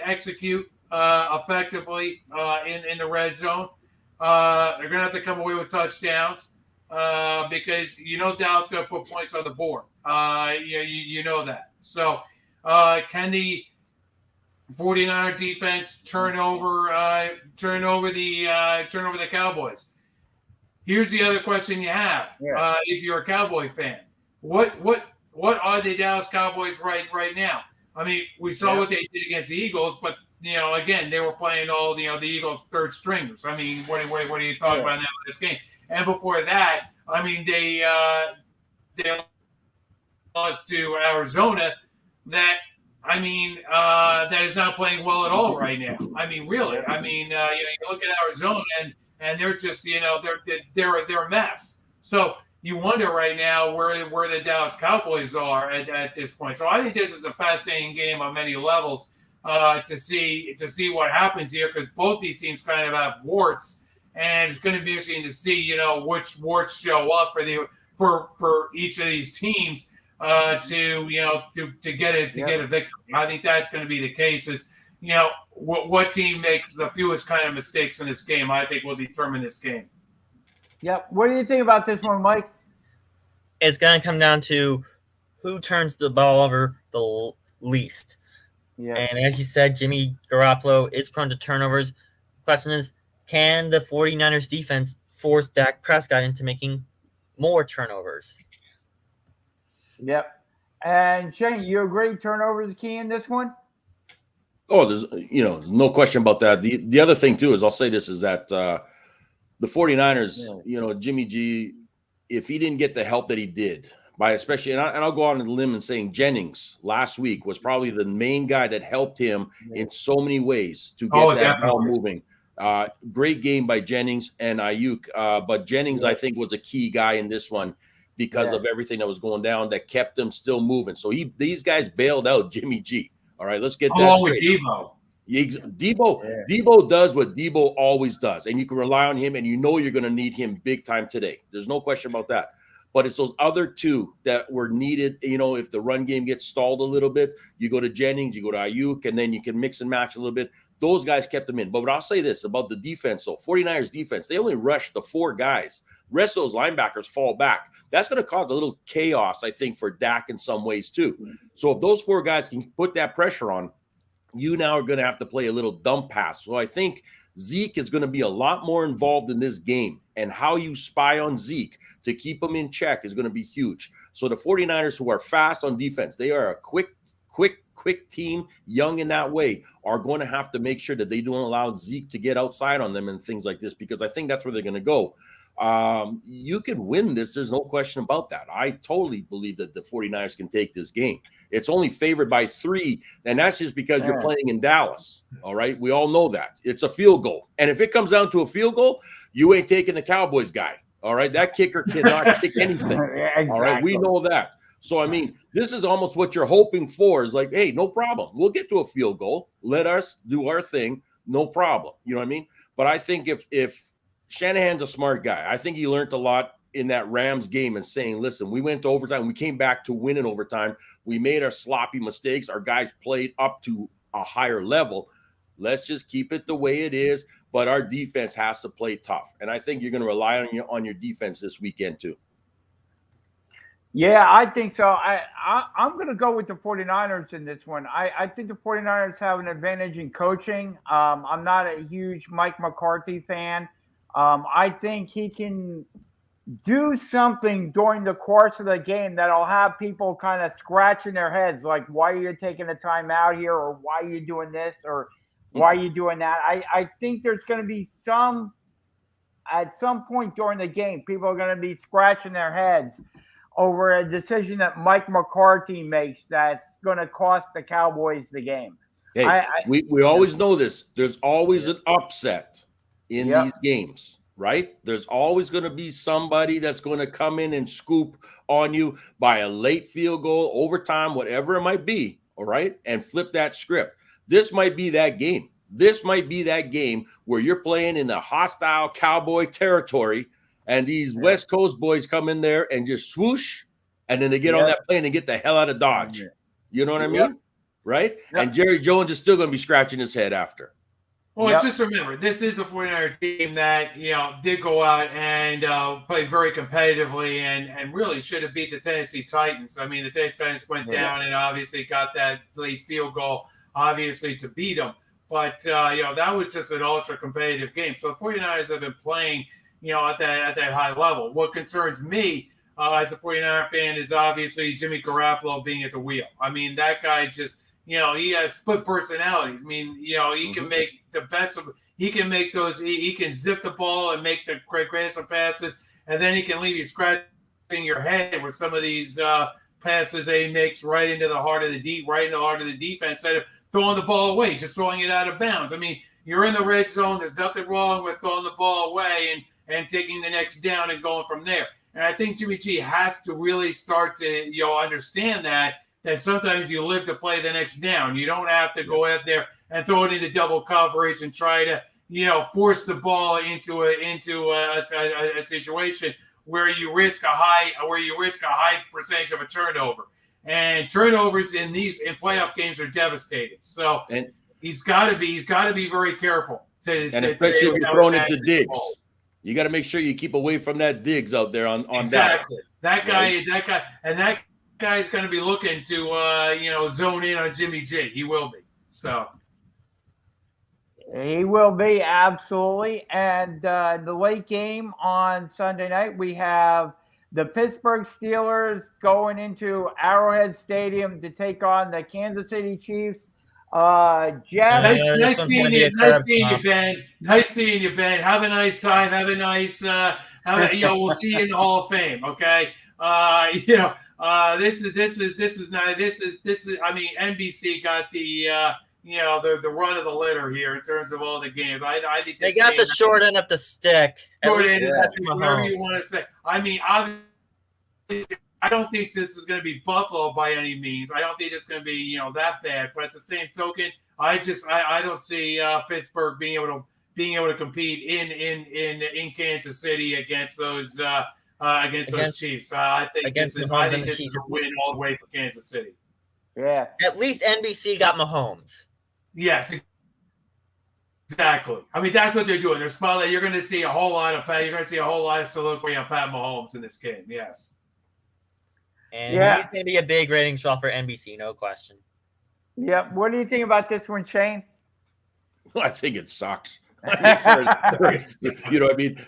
execute effectively in the red zone. They're going to have to come away with touchdowns because Dallas going to put points on the board. You know that. So can the 49er defense turn over the Cowboys? Here's the other question you have. If you're a Cowboy fan, what are the Dallas Cowboys right now? I mean, we saw what they did against the Eagles, but again, they were playing all the Eagles' third stringers. I mean, what are you talking about now in this game? And before that, I mean, they lost to Arizona. That is not playing well at all right now. I mean, really. I mean, you look at Arizona and they're just they're a mess. So you wonder right now where the Dallas Cowboys are at this point. So I think this is a fascinating game on many levels to see what happens here, because both these teams kind of have warts, and it's going to be interesting to see which warts show up for each of these teams to get a victory. I think that's going to be the case. Is what team makes the fewest kind of mistakes in this game, I think, will determine this game. Yep. What do you think about this one, Mike? It's going to come down to who turns the ball over the least. Yeah. And as you said, Jimmy Garoppolo is prone to turnovers. The question is, can the 49ers defense force Dak Prescott into making more turnovers? Yep. And Shane, you agree turnovers key in this one? Oh, there's no question about that. The other thing too is, I'll say this, is that the 49ers, Jimmy G, if he didn't get the help that he did by especially, and I'll go on a limb and saying Jennings last week was probably the main guy that helped him in so many ways to get that ball moving. Great game by Jennings and Ayuk, but Jennings I think was a key guy in this one because of everything that was going down that kept them still moving. So these guys bailed out Jimmy G. All right, let's get that straight. With Debo does what Debo always does, and you can rely on him, and you're going to need him big time today. There's no question about that. But it's those other two that were needed. If the run game gets stalled a little bit, you go to Jennings, you go to Ayuk, and then you can mix and match a little bit. Those guys kept them in. But I'll say this about the defense, though. 49ers defense, they only rushed the 4 guys. The rest of those linebackers fall back. That's going to cause a little chaos, I think, for Dak in some ways, too. So if those 4 guys can put that pressure on, you now are going to have to play a little dump pass. So I think Zeke is going to be a lot more involved in this game, and how you spy on Zeke to keep him in check is going to be huge. So the 49ers, who are fast on defense, they are a quick team, young in that way, are going to have to make sure that they don't allow Zeke to get outside on them and things like this, because I think that's where they're going to go. You can win this. There's no question about that. I totally believe that the 49ers can take this game. It's only favored by 3, and that's just because you're playing in Dallas. All right. We all know that. It's a field goal. And if it comes down to a field goal, you ain't taking the Cowboys guy. All right. That kicker cannot kick anything. Exactly. All right. We know that. So, I mean, this is almost what you're hoping for, is like, hey, no problem. We'll get to a field goal. Let us do our thing. No problem. You know what I mean? But I think if Shanahan's a smart guy, I think he learned a lot in that Rams game and saying, listen, we went to overtime. We came back to win in overtime. We made our sloppy mistakes. Our guys played up to a higher level. Let's just keep it the way it is. But our defense has to play tough. And I think you're going to rely on your defense this weekend too. Yeah, I think so. I'm going to go with the 49ers in this one. I think the 49ers have an advantage in coaching. I'm not a huge Mike McCarthy fan. I think he can do something during the course of the game that'll have people kind of scratching their heads, like, why are you taking a time out here, or why are you doing this, or why are you doing that? I think there's going to be at some point during the game, people are going to be scratching their heads over a decision that Mike McCarthy makes that's going to cost the Cowboys the game. Hey, we always know this. There's always an upset in these games, right? There's always going to be somebody that's going to come in and scoop on you by a late field goal, overtime, whatever it might be, all right, and flip that script. This might be that game. This might be that game where you're playing in a hostile Cowboy territory, and these West Coast boys come in there and just swoosh, and then they get on that plane and get the hell out of Dodge. You know what I mean? Right? And Jerry Jones is still going to be scratching his head after. Well, just remember, this is a 49er team that, did go out and play very competitively and really should have beat the Tennessee Titans. I mean, the Tennessee Titans went down and obviously got that late field goal, obviously, to beat them. But, that was just an ultra-competitive game. So the 49ers have been playing, at that high level. What concerns me as a 49er fan is obviously Jimmy Garoppolo being at the wheel. I mean, that guy just – he has split personalities. I mean, he can make the best of – he can make those – he can zip the ball and make the greatest of passes, and then he can leave you scratching your head with some of these passes that he makes right into the heart of the defense instead of throwing the ball away, just throwing it out of bounds. I mean, you're in the red zone. There's nothing wrong with throwing the ball away and taking the next down and going from there. And I think Jimmy G has to really start to, understand that sometimes you live to play the next down. You don't have to go out there and throw it into double coverage and try to, force the ball into a situation where you risk a high percentage of a turnover. And turnovers in playoff games are devastating. So he's got to be very careful. Especially if you're throwing it to Diggs. You got to make sure you keep away from that Diggs out there on exactly. That guy's going to be looking to zone in on Jimmy G. He will be. So he will be, absolutely. And the late game on Sunday night, we have the Pittsburgh Steelers going into Arrowhead Stadium to take on the Kansas City Chiefs. Jeff, nice seeing you, Ben. Nice seeing you, Ben. Have a nice time. Have a nice. We'll see you in the Hall of Fame. Okay. This is not. I mean, NBC got the the run of the litter here in terms of all the games. I think they got the short end of the stick. Short end of the stick, whatever you want to say. I mean, obviously, I don't think this is going to be Buffalo by any means. I don't think it's going to be that bad. But at the same token, I don't see Pittsburgh being able to compete in Kansas City against those Chiefs. I think this is a win all the way for Kansas City. Yeah. At least NBC got Mahomes. Yes. Exactly. I mean, that's what they're doing. They're smiling. You're going to see a whole lot of soliloquy on Pat Mahomes in this game. Yes. And he's going to be a big ratings draw for NBC, no question. Yeah. What do you think about this one, Shane? I think it sucks. You know what I mean?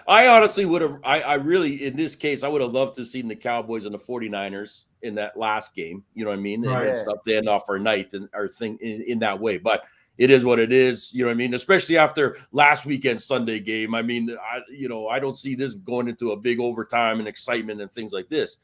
I honestly would have, I really, in this case, I would have loved to have seen the Cowboys and the 49ers in that last game. You know what I mean? Right. And stuff to end off our night and our thing in that way. But it is what it is. You know what I mean? Especially after last weekend's Sunday game. I mean, I don't see this going into a big overtime and excitement and things like this.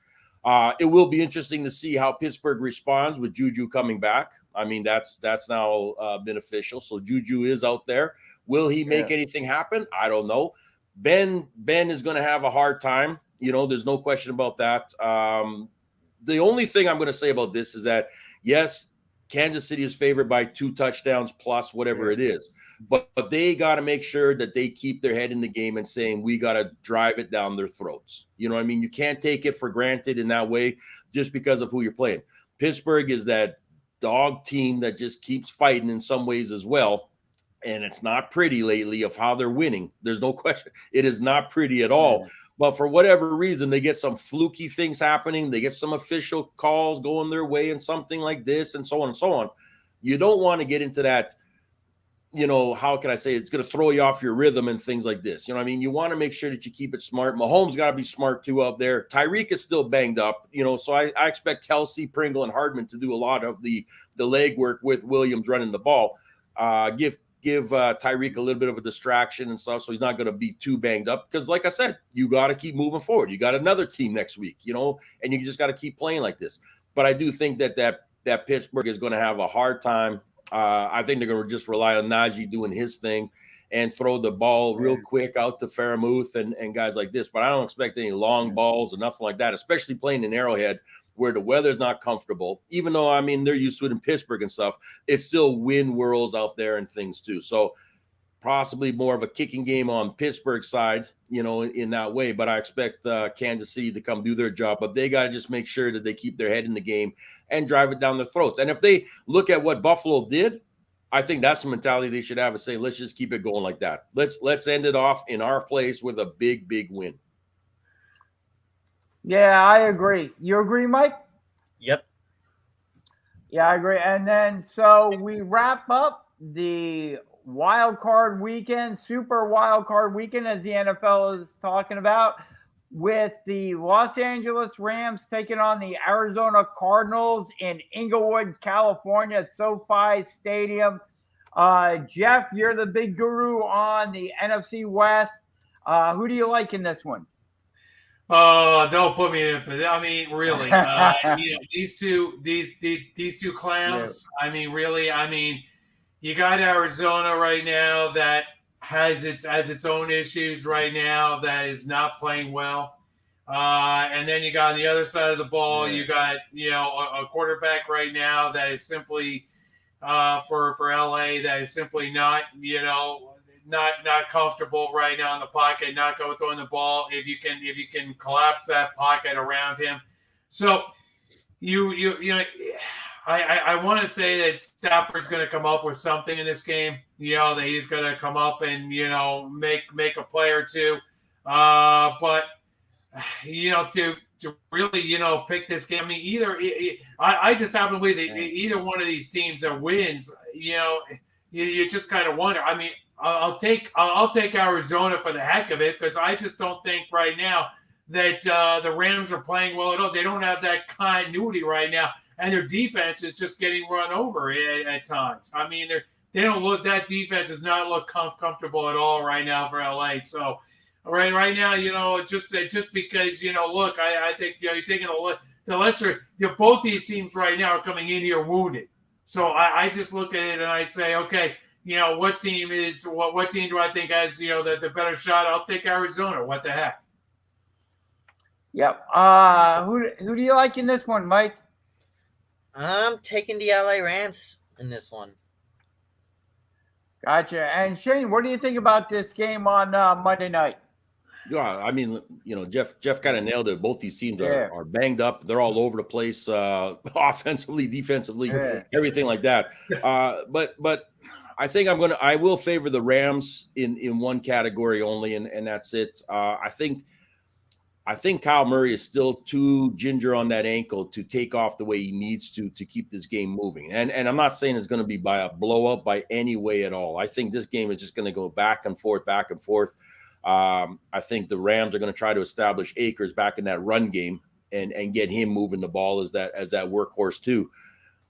It will be interesting to see how Pittsburgh responds with Juju coming back. I mean, that's now been official. So Juju is out there. Will he make anything happen? I don't know. Ben is going to have a hard time. There's no question about that. The only thing I'm going to say about this is that, yes, Kansas City is favored by 2 touchdowns plus whatever it is. But they got to make sure that they keep their head in the game and saying, we got to drive it down their throats. You know what I mean? You can't take it for granted in that way just because of who you're playing. Pittsburgh is that dog team that just keeps fighting in some ways as well. And it's not pretty lately of how they're winning. There's no question. It is not pretty at all. But for whatever reason, they get some fluky things happening. They get some official calls going their way and something like this and so on and so on. You don't want to get into that, how can I say, it's going to throw you off your rhythm and things like this. You know what I mean? You want to make sure that you keep it smart. Mahomes got to be smart too out there. Tyreek is still banged up, so I expect Kelsey, Pringle, and Hardman to do a lot of the leg work with Williams running the ball. Give Tyreek a little bit of a distraction and stuff, so he's not going to be too banged up. Because, like I said, you got to keep moving forward. You got another team next week, and you just got to keep playing like this. But I do think that Pittsburgh is going to have a hard time. I think they're going to just rely on Najee doing his thing and throw the ball real quick out to Fairmouth and guys like this. But I don't expect any long balls or nothing like that, especially playing in Arrowhead, where the weather's not comfortable, even though, they're used to it in Pittsburgh and stuff. It's still wind whirls out there and things too. So possibly more of a kicking game on Pittsburgh side, in that way. But I expect Kansas City to come do their job. But they got to just make sure that they keep their head in the game and drive it down their throats. And if they look at what Buffalo did, I think that's the mentality they should have, is say, let's just keep it going like that. Let's end it off in our place with a big, big win. Yeah, I agree. You agree, Mike? Yep. Yeah, I agree. And then so we wrap up the wild card weekend, super wild card weekend, as the NFL is talking about, with the Los Angeles Rams taking on the Arizona Cardinals in Inglewood, California at SoFi Stadium. Jeff, you're the big guru on the NFC West. Who do you like in this one? Don't put me in it. Really, these two clowns. Yeah. Really, you got Arizona right now that has its own issues right now, that is not playing well. And then you got on the other side of the ball, you got a quarterback right now that is simply for LA, that is simply not not comfortable right now in the pocket, not going throwing the ball. If you can collapse that pocket around him, so I want to say that Stafford's going to come up with something in this game. That he's going to come up and make a play or two. But to really pick this game. I just happen to believe that either one of these teams that wins. You just kind of wonder. I'll take Arizona for the heck of it, because I just don't think right now that the Rams are playing well at all. They don't have that continuity right now, and their defense is just getting run over at times. They don't look. That defense does not look comfortable at all right now for LA. So right now, just because look, I think you're taking the lesser. Both these teams right now are coming in here wounded. So I just look at it and I say, okay. What team do I think has, the better shot? I'll take Arizona. What the heck? Yep. Who do you like in this one, Mike? I'm taking the LA Rams in this one. Gotcha. And Shane, what do you think about this game on Monday night? Yeah, Jeff kind of nailed it. Both these teams are banged up. They're all over the place, offensively, defensively, everything like that. But I think I will favor the Rams in one category only, and that's it. I think Kyle Murray is still too ginger on that ankle to take off the way he needs to keep this game moving. And I'm not saying it's going to be by a blow up by any way at all. I think this game is just going to go back and forth. I think the Rams are going to try to establish Akers back in that run game and get him moving the ball as that workhorse too.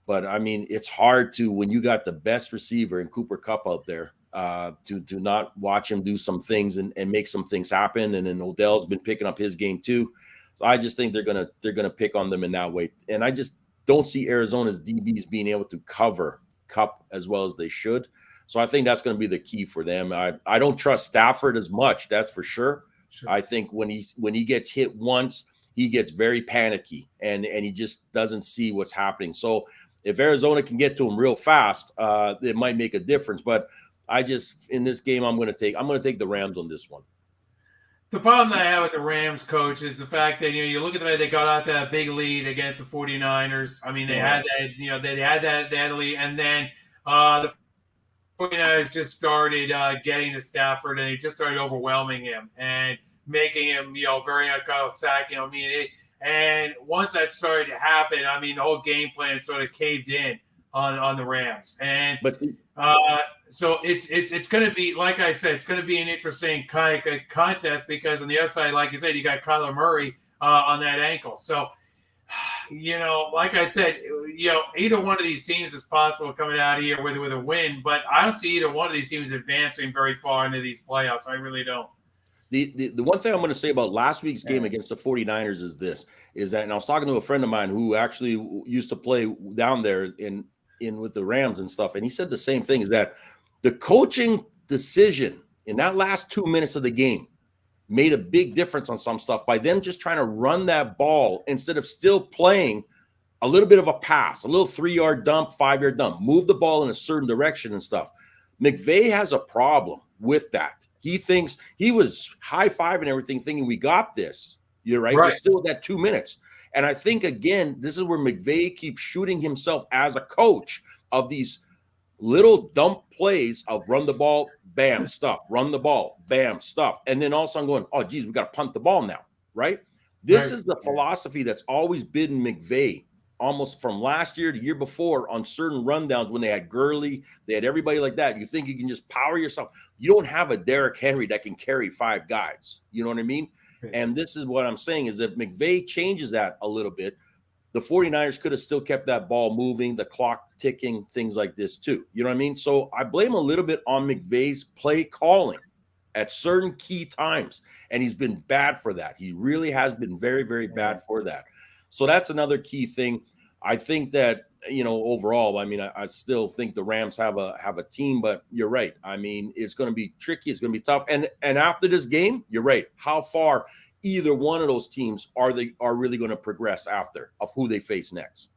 But it's hard to, when you got the best receiver in Cooper Kupp out there, to not watch him do some things and make some things happen. And then Odell's been picking up his game too. So I just think they're gonna pick on them in that way. And I just don't see Arizona's DBs being able to cover Kupp as well as they should. So I think that's going to be the key for them. I don't trust Stafford as much, that's for sure. I think when he gets hit once, he gets very panicky and he just doesn't see what's happening. So if Arizona can get to him real fast, it might make a difference. But in this game, I'm going to take the Rams on this one. The problem that I have with the Rams, coach, is the fact that you look at the way they got out that big lead against the 49ers. They had that, they had that lead, and then the 49ers just started getting to Stafford, and they just started overwhelming him. And making him, very uncomfortable, sack. And once that started to happen, the whole game plan sort of caved in on the Rams. And so it's going to be, like I said, it's going to be an interesting kind of contest because on the other side, like you said, you got Kyler Murray on that ankle. So, like I said, either one of these teams is possible coming out of here with a win, but I don't see either one of these teams advancing very far into these playoffs. I really don't. The one thing I'm going to say about last week's game against the 49ers is that, and I was talking to a friend of mine who actually used to play down there in with the Rams and stuff, and he said the same thing, is that the coaching decision in that last 2 minutes of the game made a big difference on some stuff by them just trying to run that ball instead of still playing a little bit of a pass, a little 3-yard dump, 5-yard dump, move the ball in a certain direction and stuff. McVay has a problem with that. He thinks he was high-fiving everything, thinking we got this. You're right. We're still at that 2 minutes. And I think, again, this is where McVay keeps shooting himself as a coach of these little dump plays of run the ball, bam, stuff, run the ball, bam, stuff. And then all of a sudden going, oh, geez, we got to punt the ball now, right? This is the philosophy that's always been McVay, almost from last year to year before on certain rundowns when they had Gurley, they had everybody like that. You think you can just power yourself. You don't have a Derrick Henry that can carry 5 guys. You know what I mean? And this is what I'm saying is if McVay changes that a little bit, the 49ers could have still kept that ball moving, the clock ticking, things like this too. You know what I mean? So I blame a little bit on McVay's play calling at certain key times. And he's been bad for that. He really has been very, very bad for that. So that's another key thing. I think that, overall, I still think the Rams have a team, but you're right. It's going to be tricky. It's going to be tough. And after this game, you're right. How far either one of those teams are really going to progress after of who they face next?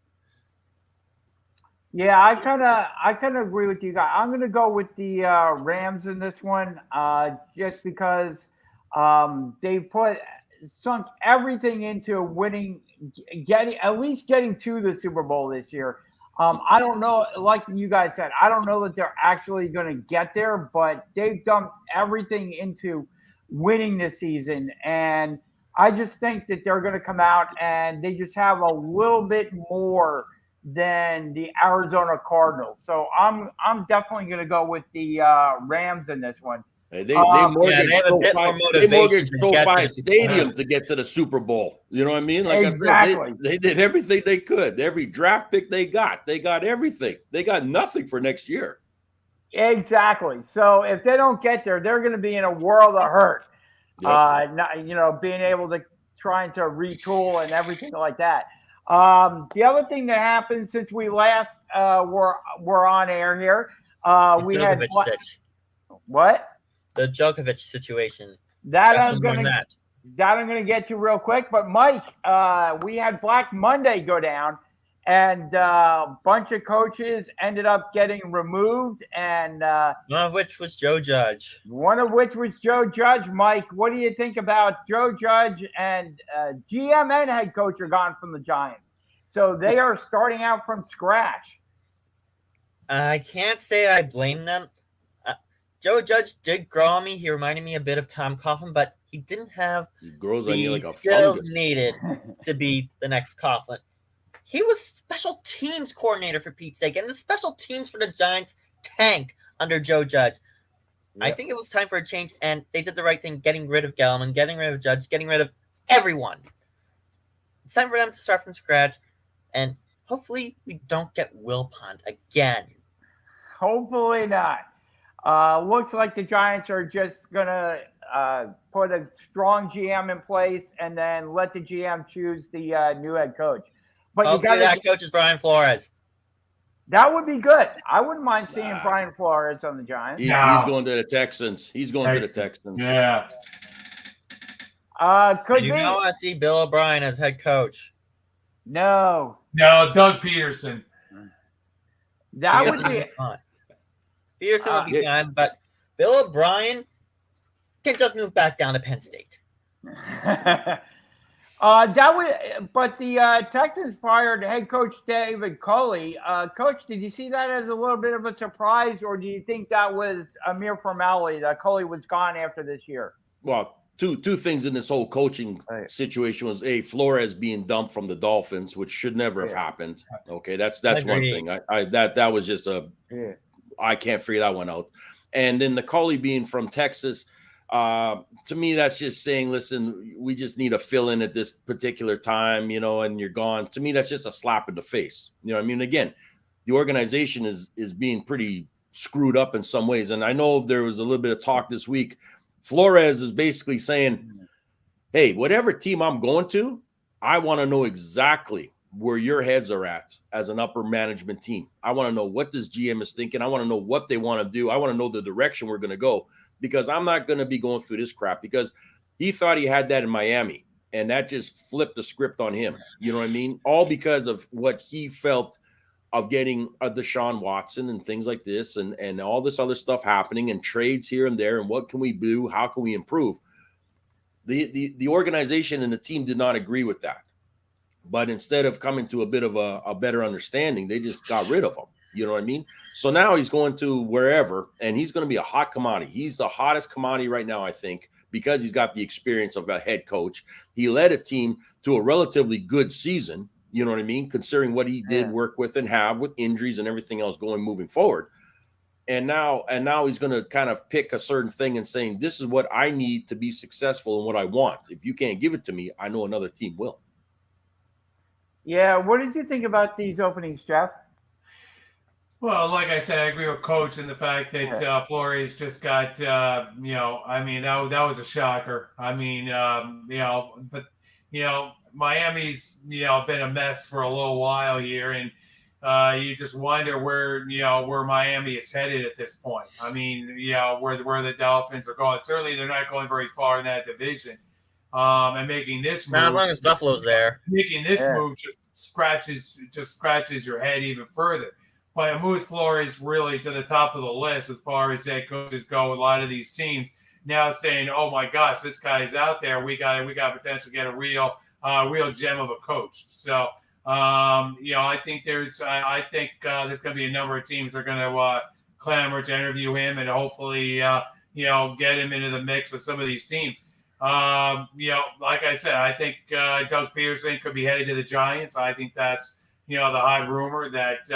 Yeah, I kind of agree with you guys. I'm going to go with the Rams in this one, just because they sunk everything into winning, getting to the Super Bowl this year. I don't know, like you guys said, I don't know that they're actually going to get there, but they've dumped everything into winning this season. And I just think that they're going to come out and they just have a little bit more than the Arizona Cardinals. So I'm definitely going to go with the Rams in this one. They mortgaged SoFi Stadium to get to the Super Bowl. You know what I mean? Like exactly. I said, they did everything they could. Every draft pick they got everything. They got nothing for next year. Exactly. So if they don't get there, they're going to be in a world of hurt. Yep. Being able to trying to retool and everything like that. The other thing that happened since we last were on air here, we had what? The Djokovic situation. That I'm going to get to real quick. But Mike, we had Black Monday go down, and a bunch of coaches ended up getting removed, and one of which was Joe Judge. Mike, what do you think about Joe Judge and GM and head coach are gone from the Giants? So they are starting out from scratch. I can't say I blame them. Joe Judge did grow on me. He reminded me a bit of Tom Coughlin, but he didn't have the skills needed to be the next Coughlin. He was special teams coordinator, for Pete's sake, and the special teams for the Giants tanked under Joe Judge. Yep. I think it was time for a change, and they did the right thing, getting rid of Gelman, getting rid of Judge, getting rid of everyone. It's time for them to start from scratch, and hopefully we don't get Wilpon again. Hopefully not. Looks like the Giants are just going to put a strong GM in place and then let the GM choose the new head coach. But that coach is Brian Flores. That would be good. I wouldn't mind seeing Brian Flores on the Giants. He's going to the Texans. Yeah. Could you not want to see Bill O'Brien as head coach? No, Doug Peterson. That would be fun. Peterson would be fine, but Bill O'Brien can just move back down to Penn State. But the Texans fired head coach David Culley. Coach, did you see that as a little bit of a surprise, or do you think that was a mere formality that Culley was gone after this year? Well, two things in this whole coaching situation was Flores being dumped from the Dolphins, which should never have happened. Okay, that's one thing. That was just I can't figure that one out. And then the Culley being from Texas, to me, that's just saying, listen, we just need a fill in at this particular time, and you're gone. To me, that's just a slap in the face. You know what I mean? Again, the organization is being pretty screwed up in some ways. And I know there was a little bit of talk this week. Flores is basically saying, hey, whatever team I'm going to, I want to know exactly where your heads are at as an upper management team. I want to know what this GM is thinking. I want to know what they want to do. I want to know the direction we're going to go, because I'm not going to be going through this crap, because he thought he had that in Miami, and that just flipped the script on him. You know what I mean? All because of what he felt of getting a Deshaun Watson and things like this, and all this other stuff happening, and trades here and there, and what can we do? How can we improve? The organization and the team did not agree with that. But instead of coming to a bit of a better understanding, they just got rid of him. You know what I mean? So now he's going to wherever, and he's going to be a hot commodity. He's the hottest commodity right now, I think, because he's got the experience of a head coach. He led a team to a relatively good season. You know what I mean? Considering what he did work with and have with injuries and everything else moving forward. And now he's going to kind of pick a certain thing and saying, this is what I need to be successful and what I want. If you can't give it to me, I know another team will. Yeah. What did you think about these openings, Jeff? Well, like I said, I agree with Coach in the fact that Flores just got, I mean, that was a shocker. I mean, Miami's, been a mess for a little while here, and you just wonder where Miami is headed at this point. I mean, where the Dolphins are going. Certainly, they're not going very far in that division. And making this move, not as long as Buffalo's there. Making this move just scratches your head even further. But it moves Flores really to the top of the list as far as head coaches go with a lot of these teams. Now saying, oh my gosh, this guy is out there. We got potential to get a real gem of a coach. So, I think there's going to be a number of teams that are going to clamor to interview him and hopefully, get him into the mix of some of these teams. Like I said, I think Doug Peterson could be headed to the Giants. I think that's, the hot rumor that,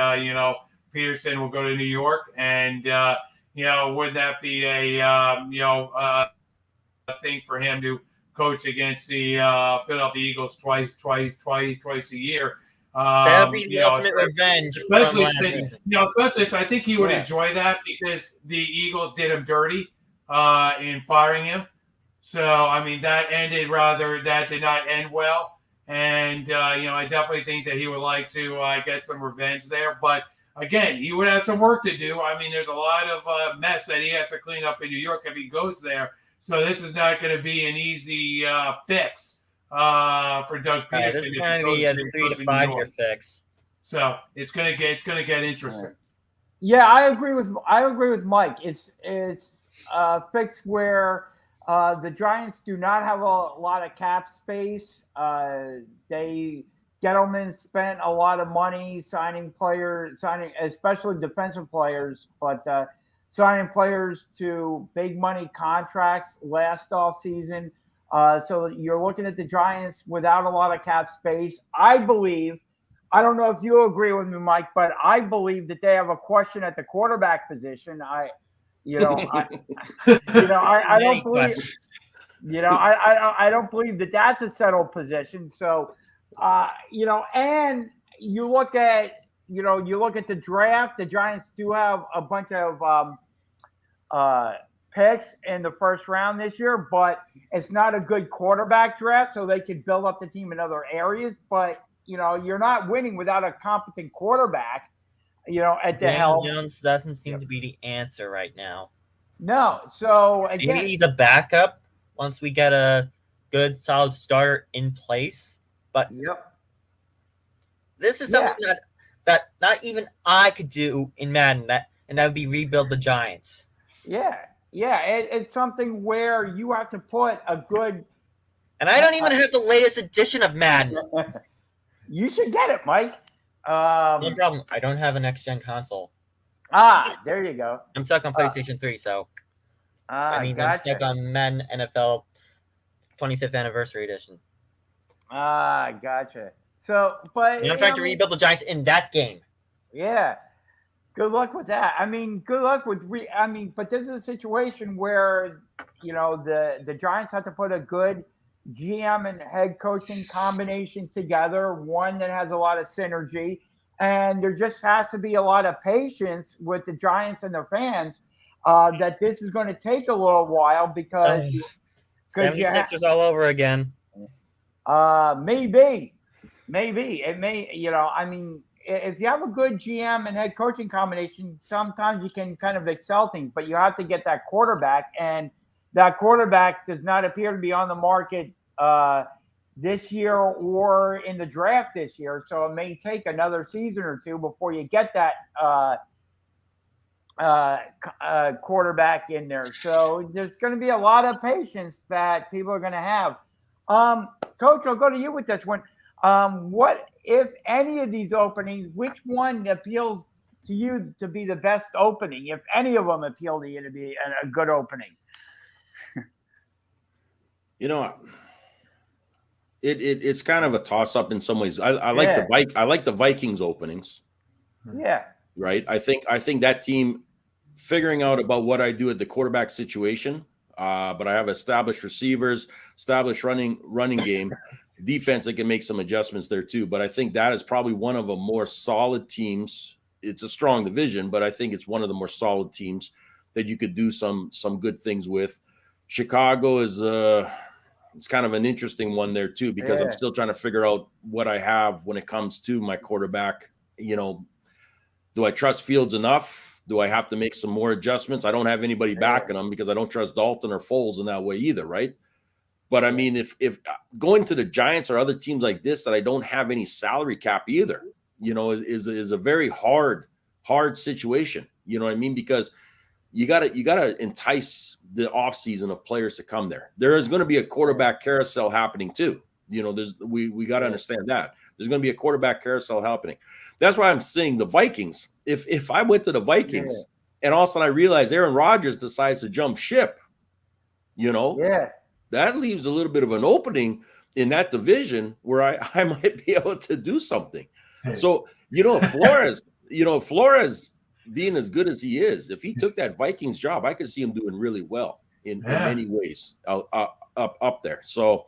Peterson will go to New York, and, would that be a thing for him to coach against the Philadelphia Eagles twice a year? That'd be the ultimate revenge. Especially since I think he would enjoy that, because the Eagles did him dirty in firing him. So, I mean, that did not end well. And, I definitely think that he would like to get some revenge there. But, again, he would have some work to do. I mean, there's a lot of mess that he has to clean up in New York if he goes there. So this is not going to be an easy fix for Doug Peterson. This is going to be a 3 to 5 year fix. So it's going to get interesting. Yeah, I agree with Mike. It's a fix where the Giants do not have a lot of cap space. Gettleman spent a lot of money signing especially defensive players, but signing players to big money contracts last offseason. So you're looking at the Giants without a lot of cap space. I don't know if you agree with me, Mike, but I believe that they have a question at the quarterback position. I don't believe, I don't believe that that's a settled position. So, and you look at the draft, the Giants do have a bunch of picks in the first round this year, but it's not a good quarterback draft, so they could build up the team in other areas. But, you're not winning without a competent quarterback, at the helm. Daniel Jones doesn't seem to be the answer right now. No. So, again, maybe he's a backup once we get a good, solid starter in place. But this is something that not even I could do in Madden, and that would be rebuild the Giants. Yeah. It's something where you have to put a good. And I don't even have the latest edition of Madden. You should get it, Mike. No problem. I don't have a next-gen console. There you go. I'm stuck on PlayStation 3, so that means I'm stuck on Madden NFL 25th anniversary edition. Gotcha. So, but and I'm trying to rebuild the Giants in that game. Yeah. Good luck with that. I mean, good luck with but this is a situation where, the Giants have to put a good GM and head coaching combination together, one that has a lot of synergy, and there just has to be a lot of patience with the Giants and their fans that this is going to take a little while because 76ers all over again. Maybe it may, if you have a good GM and head coaching combination, sometimes you can kind of excel things, but you have to get that quarterback, and that quarterback does not appear to be on the market this year or in the draft this year. So it may take another season or two before you get that quarterback in there. So there's going to be a lot of patience that people are going to have. Coach, I'll go to you with this one. What, if any of these openings, which one appeals to you to be the best opening? If any of them appeal to you to be a good opening? It's kind of a toss up in some ways. I like the Vikings openings. Yeah. Right. I think that team figuring out about what I do at the quarterback situation. But I have established receivers, established running game, defense that can make some adjustments there too. But I think that is probably one of the more solid teams. It's a strong division, but I think it's one of the more solid teams that you could do some good things with. Chicago is it's kind of an interesting one there too, because I'm still trying to figure out what I have when it comes to my quarterback. Do I trust Fields enough? Do I have to make some more adjustments? I don't have anybody backing them because I don't trust Dalton or Foles in that way either, right? But I mean, if going to the Giants or other teams like this that I don't have any salary cap either, is a very hard situation. You know what I mean? Because you gotta entice the offseason of players to come there. There is going to be a quarterback carousel happening too. We got to understand that there's going to be a quarterback carousel happening. That's why I'm saying the Vikings. If I went to the Vikings and all of a sudden I realize Aaron Rodgers decides to jump ship, that leaves a little bit of an opening in that division where I might be able to do something. So, Flores being as good as he is, if he took that Vikings job, I could see him doing really well in many ways up there. So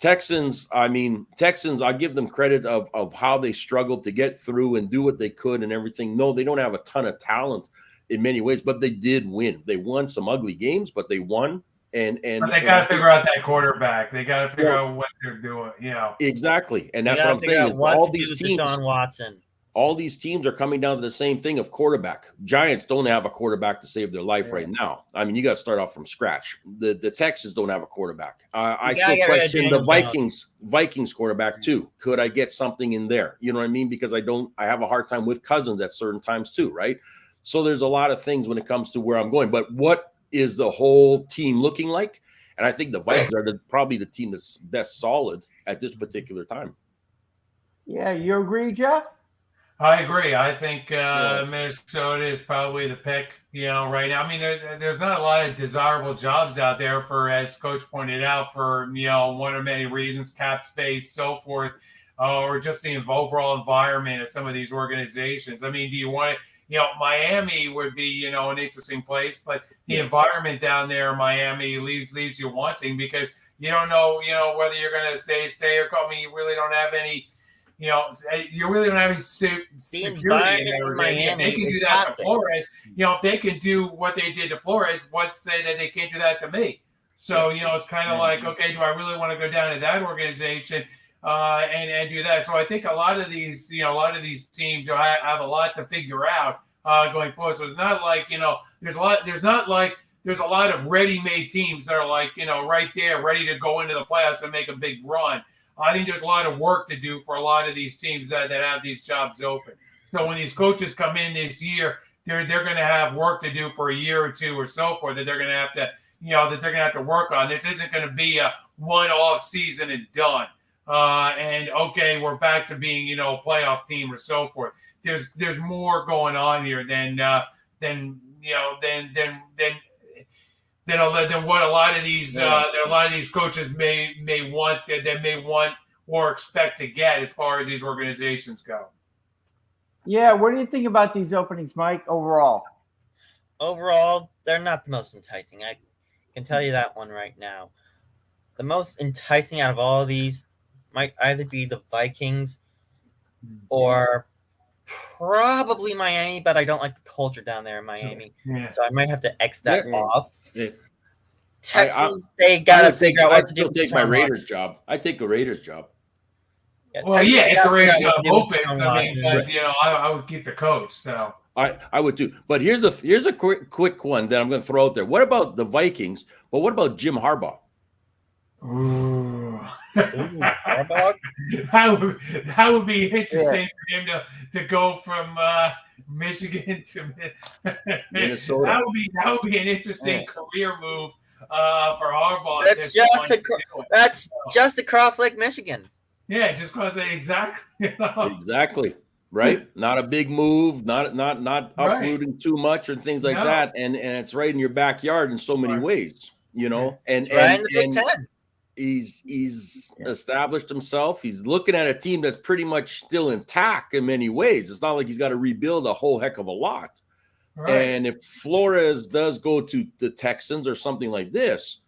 Texans, I give them credit of how they struggled to get through and do what they could and everything. No, they don't have a ton of talent in many ways, but they did win. They won some ugly games, but they won. And but they got to figure out that quarterback. They got to figure out what they're doing. Exactly, and that's what I'm saying. Is all these teams, Deshaun Watson. All these teams are coming down to the same thing of quarterback. Giants don't have a quarterback to save their life right now. I mean, you got to start off from scratch. The Texans don't have a quarterback. I still question the Vikings quarterback too. Could I get something in there? You know what I mean? Because I have a hard time with Cousins at certain times too, right? So there's a lot of things when it comes to where I'm going. But what is the whole team looking like? And I think the Vikings are probably the team that's best solid at this particular time. Yeah, you agree, Jeff? I agree. I think Minnesota is probably the pick, right now. I mean, there's not a lot of desirable jobs out there for, as Coach pointed out, for, one of many reasons, cap space, so forth, or just the overall environment of some of these organizations. I mean, do you want it? Miami would be, an interesting place, but the environment down there in Miami leaves you wanting because you don't know, whether you're going to stay or come. I mean, you really don't have any. You really don't have any security in Miami. They can do that to Flores. If they can do what they did to Flores, what's say that they can't do that to me? So, it's kind of like, okay, do I really want to go down to that organization and do that? So I think a lot of these teams have a lot to figure out going forward. So it's not like, there's a lot of ready-made teams that are like, right there, ready to go into the playoffs and make a big run. I think there's a lot of work to do for a lot of these teams that have these jobs open. So when these coaches come in this year, they're going to have work to do for a year or two or so forth that they're going to have to work on. This isn't going to be a one-off season and done. And okay, we're back to being a playoff team or so forth. There's more going on here than than what a lot of these coaches may want or expect to get as far as these organizations go. Yeah, what do you think about these openings, Mike? Overall, they're not the most enticing. I can tell you that one right now. The most enticing out of all of these might either be the Vikings or probably Miami, but I don't like the culture down there in Miami. Yeah. So I might have to X that off. Yeah. Texans, they got to figure out what to do. I'd still take my Raiders job. I'd take a Raiders job. Yeah, well, Texans, yeah, it's a Raiders job open. I mean, but, I would keep the coach. So I would too. But here's a quick one that I'm going to throw out there. What about the Vikings? But what about Jim Harbaugh? Ooh. Harbaugh? That would be interesting for him to go from Michigan to Minnesota. That would be an interesting career move for Harbaugh. That's just across Lake Michigan. Yeah, just because exactly. Exactly. Right. Not a big move, not uprooting too much or things like that. And it's right in your backyard in so many ways, and in the Big Ten. He's established himself. He's looking at a team that's pretty much still intact in many ways. It's not like he's got to rebuild a whole heck of a lot. Right. And if Flores does go to the Texans or something like this,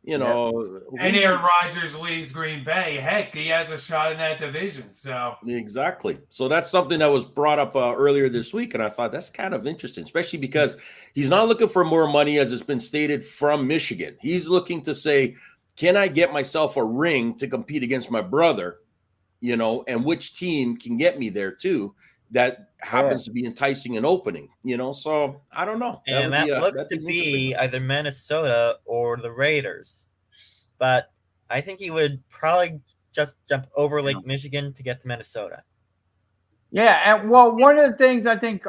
and Aaron Rodgers leaves Green Bay, heck, he has a shot in that division. So exactly. So that's something that was brought up earlier this week, and I thought that's kind of interesting, especially because he's not looking for more money, as it's been stated, from Michigan. He's looking to say, can I get myself a ring to compete against my brother, and which team can get me there too? That happens to be enticing and opening, so I don't know. And that looks to be either Minnesota or the Raiders. But I think he would probably just jump over Lake Michigan to get to Minnesota. Yeah, and one of the things I think,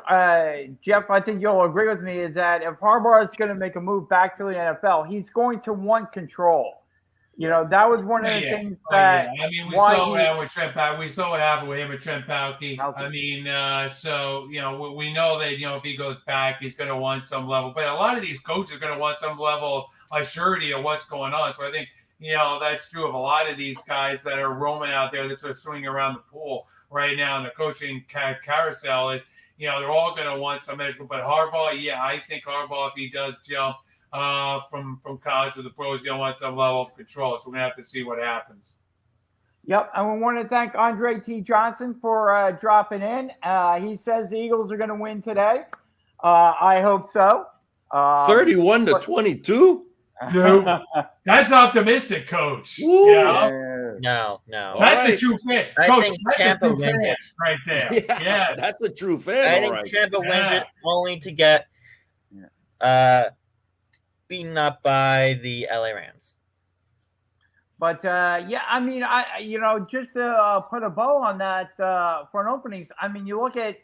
Jeff, I think you'll agree with me, is that if Harbaugh is going to make a move back to the NFL, he's going to want control. That was one of the things that. I mean, we saw what happened with Trent Baalke. We saw what happened with him with Trent Baalke. I mean, so we know that if he goes back, he's going to want some level. But a lot of these coaches are going to want some level of surety of what's going on. So I think that's true of a lot of these guys that are roaming out there that's sort of swinging around the pool right now in the coaching carousel. Is they're all going to want some measure. But Harbaugh, I think Harbaugh, if he does jump from college to the pros, he's going to want some level of control. So we're going to have to see what happens. Yep, and we want to thank Andre T. Johnson for dropping in. He says the Eagles are going to win today. I hope so. 31-22? Dude, that's optimistic, Coach. No. That's a true fan. I think Tampa wins it right there. Yeah, that's a true fan. I think Tampa wins it only to get beaten up by the LA Rams. But I mean, just to put a bow on that for an openings. I mean, you look at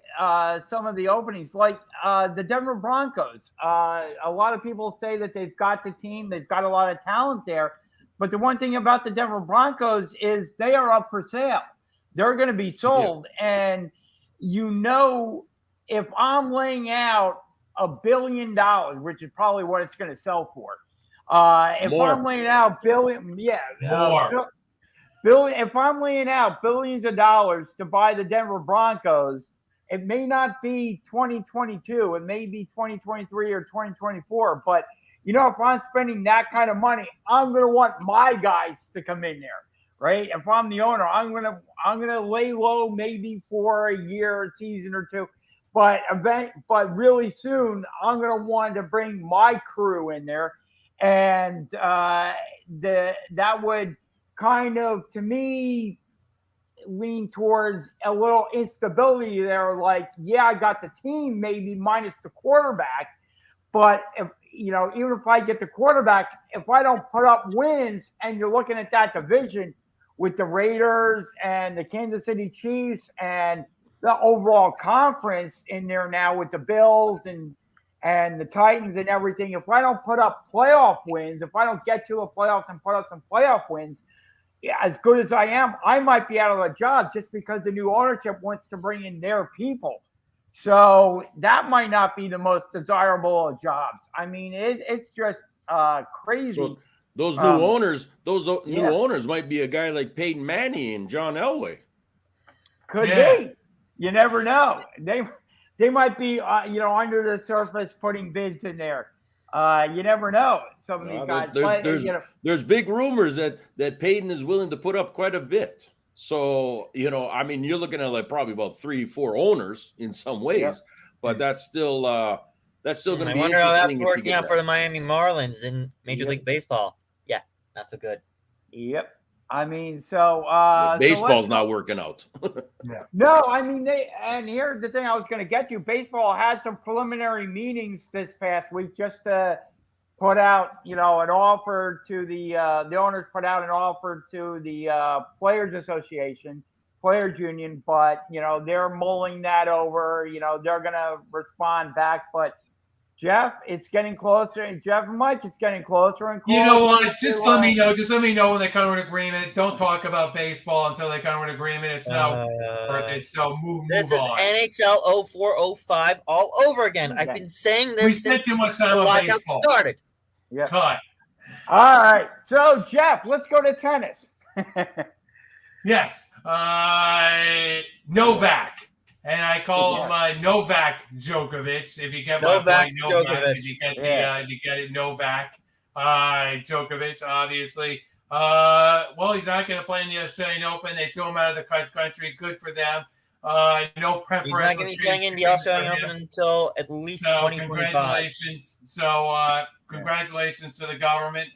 some of the openings, like the Denver Broncos. A lot of people say that they've got the team, they've got a lot of talent there. But the one thing about the Denver Broncos is they are up for sale. They're going to be sold, and if I'm laying out $1 billion, which is probably what it's going to sell for. If I'm laying out if I'm laying out billions of dollars to buy the Denver Broncos, it may not be 2022, it may be 2023 or 2024. But if I'm spending that kind of money, I'm going to want my guys to come in there, right? If I'm the owner, I'm gonna lay low maybe for a year, a season or two. But really soon, I'm going to want to bring my crew in there. And that would kind of, to me, lean towards a little instability there. Like, I got the team maybe minus the quarterback. But, even if I get the quarterback, if I don't put up wins, and you're looking at that division with the Raiders and the Kansas City Chiefs and the overall conference in there now with the Bills and the Titans and everything, if I don't put up playoff wins, if I don't get to a playoff and put up some playoff wins, as good as I am, I might be out of a job just because the new ownership wants to bring in their people. So that might not be the most desirable of jobs. I mean, it's just crazy. So those new owners might be a guy like Peyton Manning and John Elway. Could be. You never know. They might be, under the surface putting bids in there. You never know. Some of these guys. There's big rumors that Peyton is willing to put up quite a bit. So, you're looking at like probably about 3-4 owners in some ways, but that's still going to be. I wonder how that's working out for the Miami Marlins in Major League Baseball. Yeah, not so good. Yep. Baseball's not working out. No, and here's the thing I was going to get to. Baseball had some preliminary meetings this past week just to put out, an offer to the owners put out an offer to the Players Association, Players Union, but, they're mulling that over. They're going to respond back, but Jeff, it's getting closer, and Jeff and Mike, it's getting closer and closer. You know what? Just let me know. Just let me know when they come to an agreement. Don't talk about baseball until they come to an agreement. It's now move This on. Is NHL 04-05 all over again. I've been saying this. We spent too much time on baseball. Started. Yeah. Cut. All right. So Jeff, let's go to tennis. Yes. Novak. And I call him Novak Djokovic. If you get my point, Novak. If you get it, Novak Djokovic, obviously. He's not going to play in the Australian Open. They threw him out of the country. Good for them. No preferential. He's not going to be playing in the Australian Open until at least 2025. Congratulations. Congratulations to the government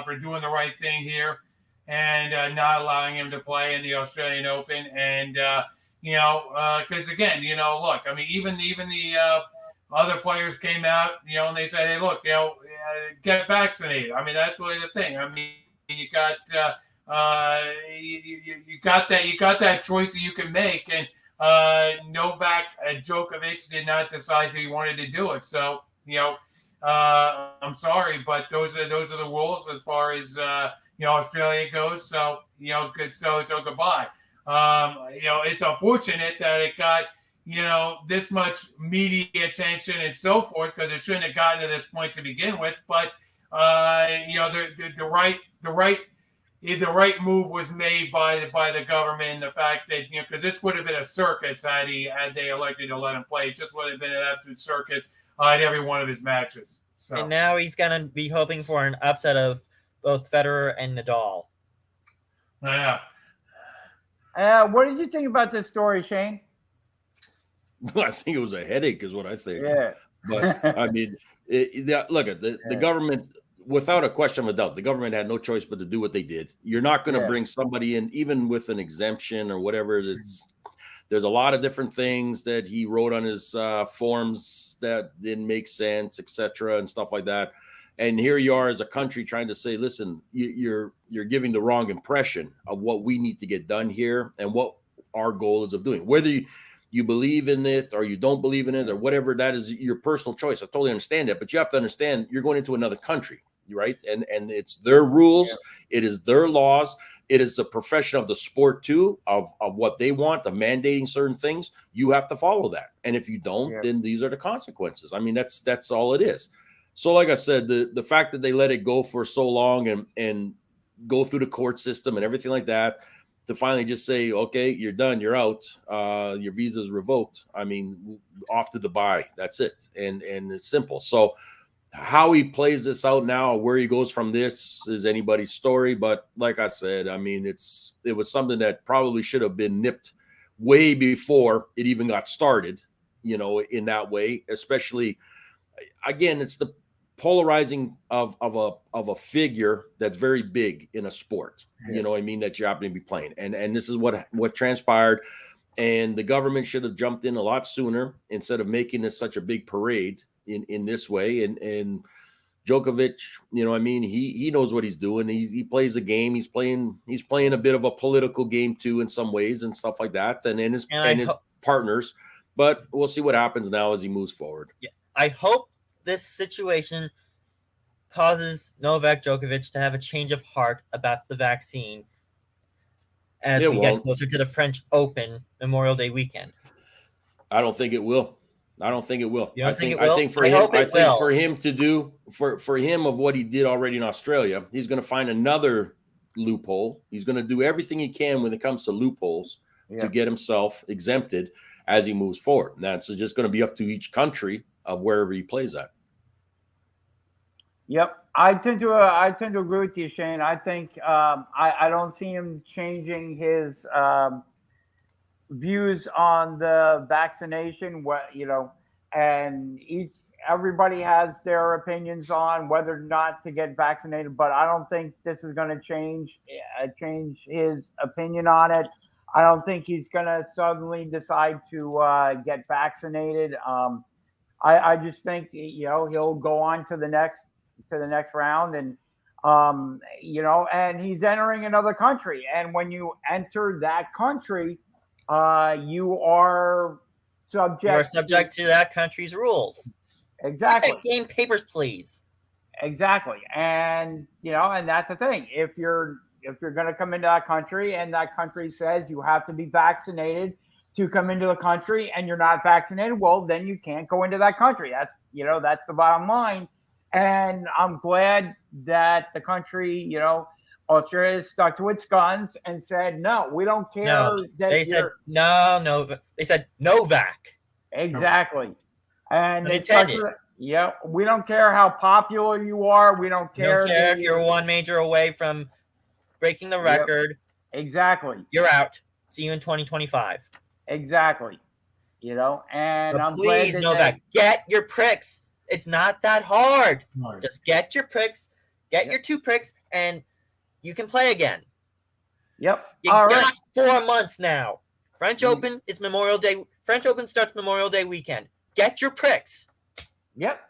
for doing the right thing here and not allowing him to play in the Australian Open. And because again, look, even the other players came out, and they said, hey, look, get vaccinated. That's really the thing. You got you got that choice that you can make, and Novak Djokovic did not decide that he wanted to do it. So, I'm sorry, but those are the rules as far as Australia goes. So, good. So goodbye. It's unfortunate that it got, this much media attention and so forth, because it shouldn't have gotten to this point to begin with. But, the right move was made by the government, and the fact that, because this would have been a circus had they elected to let him play. It just would have been an absolute circus at every one of his matches. So. And now he's going to be hoping for an upset of both Federer and Nadal. Yeah. What did you think about this story, Shane? I think it was a headache, is what I think. Yeah. But look at the government. Without a question of a doubt, the government had no choice but to do what they did. You're not going to bring somebody in, even with an exemption or whatever. There's a lot of different things that he wrote on his forms that didn't make sense, etc., and stuff like that. And here you are as a country trying to say, listen, you're giving the wrong impression of what we need to get done here and what our goal is of doing. Whether you believe in it or you don't believe in it or whatever, that is your personal choice. I totally understand that. But you have to understand you're going into another country, right? And it's their rules. Yeah. It is their laws. It is the profession of the sport, too, of what they want, of mandating certain things. You have to follow that. And if you don't, then these are the consequences. That's all it is. So like I said, the fact that they let it go for so long and go through the court system and everything like that to finally just say, okay, you're done, you're out, your visa is revoked. Off to Dubai. That's it. And it's simple. So how he plays this out now, where he goes from this is anybody's story. But like I said, it was something that probably should have been nipped way before it even got started, in that way, especially again, it's the polarizing of a figure that's very big in a sport, that you happen to be playing. And this is what transpired. And the government should have jumped in a lot sooner instead of making this such a big parade in this way. And Djokovic, he knows what he's doing. He plays a game. He's playing a bit of a political game too in some ways and stuff like that. And his partners. But we'll see what happens now as he moves forward. Yeah. I hope this situation causes Novak Djokovic to have a change of heart about the vaccine as we get closer to the French Open Memorial Day weekend. I don't think it will. I don't think it will. You don't think it I will? think for I him, hope I it think will. for him to do for him of what he did already in Australia, he's going to find another loophole. He's going to do everything he can when it comes to loopholes to get himself exempted as he moves forward. And that's just going to be up to each country of wherever he plays at. Yep, I tend to agree with you, Shane. I think I don't see him changing his views on the vaccination. And everybody has their opinions on whether or not to get vaccinated, but I don't think this is going to change his opinion on it. I don't think he's going to suddenly decide to get vaccinated. I just think he'll go on to the next round, and and he's entering another country, and when you enter that country, you are subject to that country's rules. Exactly. Game papers, please. Exactly, and and that's the thing. If you're going to come into that country, and that country says you have to be vaccinated to come into the country, and you're not vaccinated, well, then you can't go into that country. That's that's the bottom line. And I'm glad that the country, Australia stuck to its guns and said, no, we don't care. No, they said no. They said Novak. Exactly. And they stuck to it. We don't care how popular you are. We don't care, if you're one major away from breaking the record. Yep. Exactly. You're out. See you in 2025. Exactly. And but I'm please, glad Novak, get your pricks. It's not that hard. Just get your pricks, your 2 pricks, and you can play again. Yep. You got 4 months now. French Open is Memorial Day. French Open starts Memorial Day weekend. Get your pricks. Yep.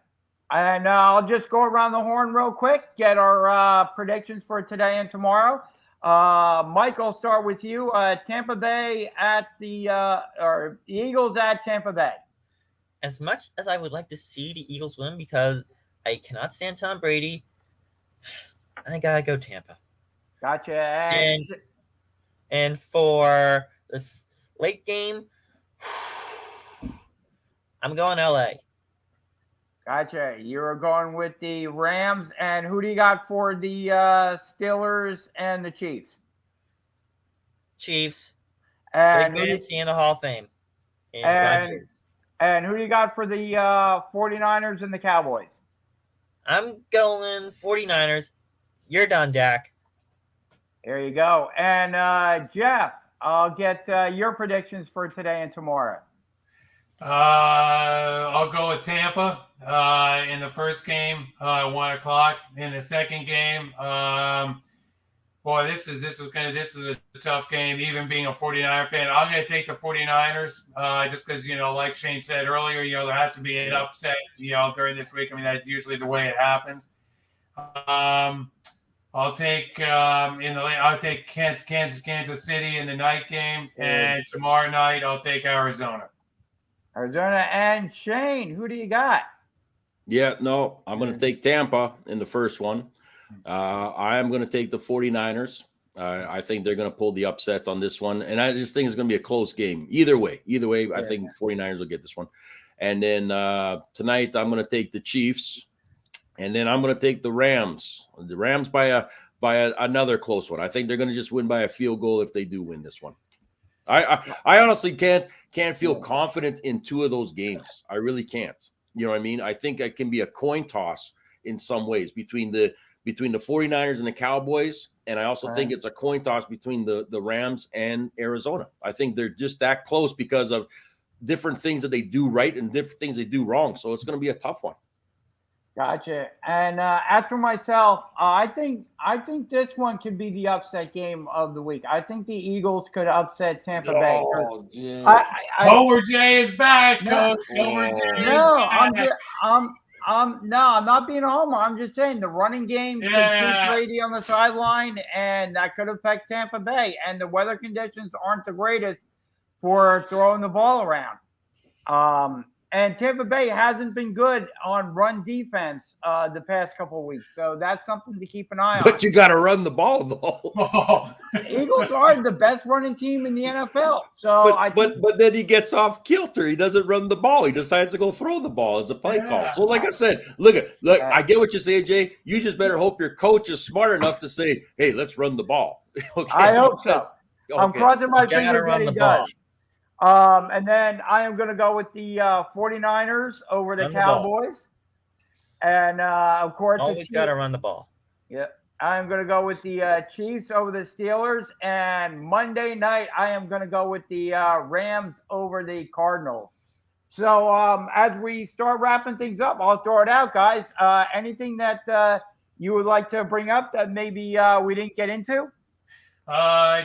And I'll just go around the horn real quick, get our predictions for today and tomorrow. Mike, I'll start with you. Tampa Bay at the Eagles at Tampa Bay. As much as I would like to see the Eagles win because I cannot stand Tom Brady, I gotta go Tampa. Gotcha. And for this late game, I'm going LA. Gotcha. You're going with the Rams. And who do you got for the Steelers and the Chiefs? Chiefs. And Big man in the Hall of Fame in 5 years. And who do you got for the 49ers and the Cowboys? I'm going 49ers. You're done, Dak. There you go. And Jeff, I'll get your predictions for today and tomorrow. I'll go with Tampa in the first game, 1 o'clock. In the second game, boy, this is a tough game. Even being a 49er fan, I'm going to take the 49ers just because like Shane said earlier, there has to be an upset during this week. I mean, that's usually the way it happens. I'll take Kansas City in the night game, and tomorrow night I'll take Arizona. And Shane, who do you got? Yeah, no, I'm going to take Tampa in the first one. I am going to take the 49ers. I think they're going to pull the upset on this one. And I just think it's going to be a close game. Either way, I think 49ers will get this one. And then tonight I'm going to take the Chiefs. And then I'm going to take the Rams. The Rams by another close one. I think they're going to just win by a field goal if they do win this one. I honestly can't feel confident in 2 of those games. I really can't. You know what I mean? I think it can be a coin toss in some ways between the 49ers and the Cowboys, and I also think it's a coin toss between the Rams and Arizona. I think they're just that close because of different things that they do right and different things they do wrong. So it's going to be a tough one. Gotcha. And as for myself, I think this one could be the upset game of the week. I think the Eagles could upset Tampa Bay. Jay. Homer J is back, Coach. Homer J is back. I'm not being a homer. I'm just saying the running game could keep Brady on the sideline, and that could affect Tampa Bay. And the weather conditions aren't the greatest for throwing the ball around. And Tampa Bay hasn't been good on run defense the past couple of weeks. So that's something to keep an eye on. But you got to run the ball, though. Eagles are the best running team in the NFL. So but then he gets off kilter. He doesn't run the ball. He decides to go throw the ball as a play call. So like I said, look, I get what you're saying, Jay. You just better hope your coach is smart enough to say, hey, let's run the ball. Okay? I hope so. Okay. I'm crossing my fingers that he does. And then I am going to go with the 49ers over the Cowboys. And, of course, always got to run the ball. Yeah. I'm going to go with the Chiefs over the Steelers. And Monday night, I am going to go with the Rams over the Cardinals. So as we start wrapping things up, I'll throw it out, guys. Anything that you would like to bring up that maybe we didn't get into?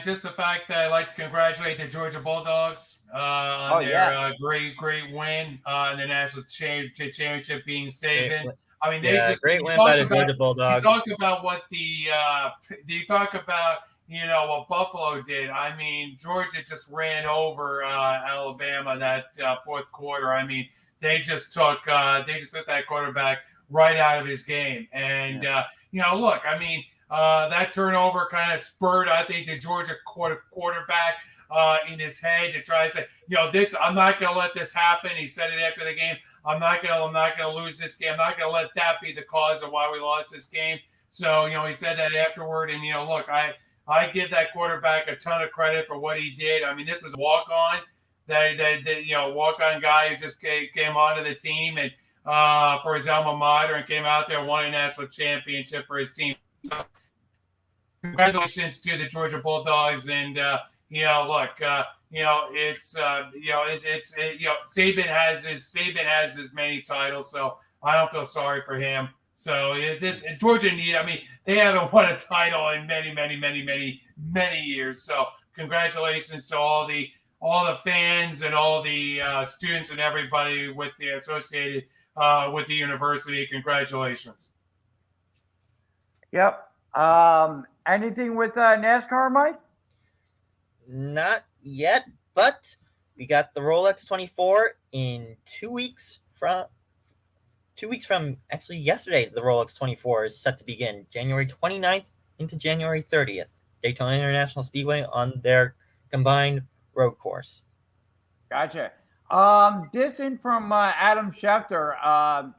Just the fact that I'd like to congratulate the Georgia Bulldogs on their great win in the national championship, being Saban. I mean, great win by the Georgia Bulldogs. You talk about what what Buffalo did. I mean, Georgia just ran over Alabama that fourth quarter. I mean, they just took that quarterback right out of his game. And look, I mean, that turnover kind of spurred, I think, the Georgia quarterback in his head to try to say, I'm not going to let this happen. He said it after the game. I'm not going to lose this game. I'm not going to let that be the cause of why we lost this game. So, he said that afterward. And, look, I give that quarterback a ton of credit for what he did. I mean, this was a walk-on, walk-on guy who just came onto the team and for his alma mater and came out there and won a national championship for his team. So, congratulations to the Georgia Bulldogs. And, Saban has his many titles, so I don't feel sorry for him. So Georgia they haven't won a title in many years. So congratulations to all the fans and all the students and everybody with the associated with the university. Congratulations. Yep. Anything with NASCAR, Mike? Not yet, but we got the Rolex 24 in 2 weeks from actually yesterday. The Rolex 24 is set to begin January 29th into January 30th. Daytona International Speedway on their combined road course. Gotcha. This in from Adam Schefter.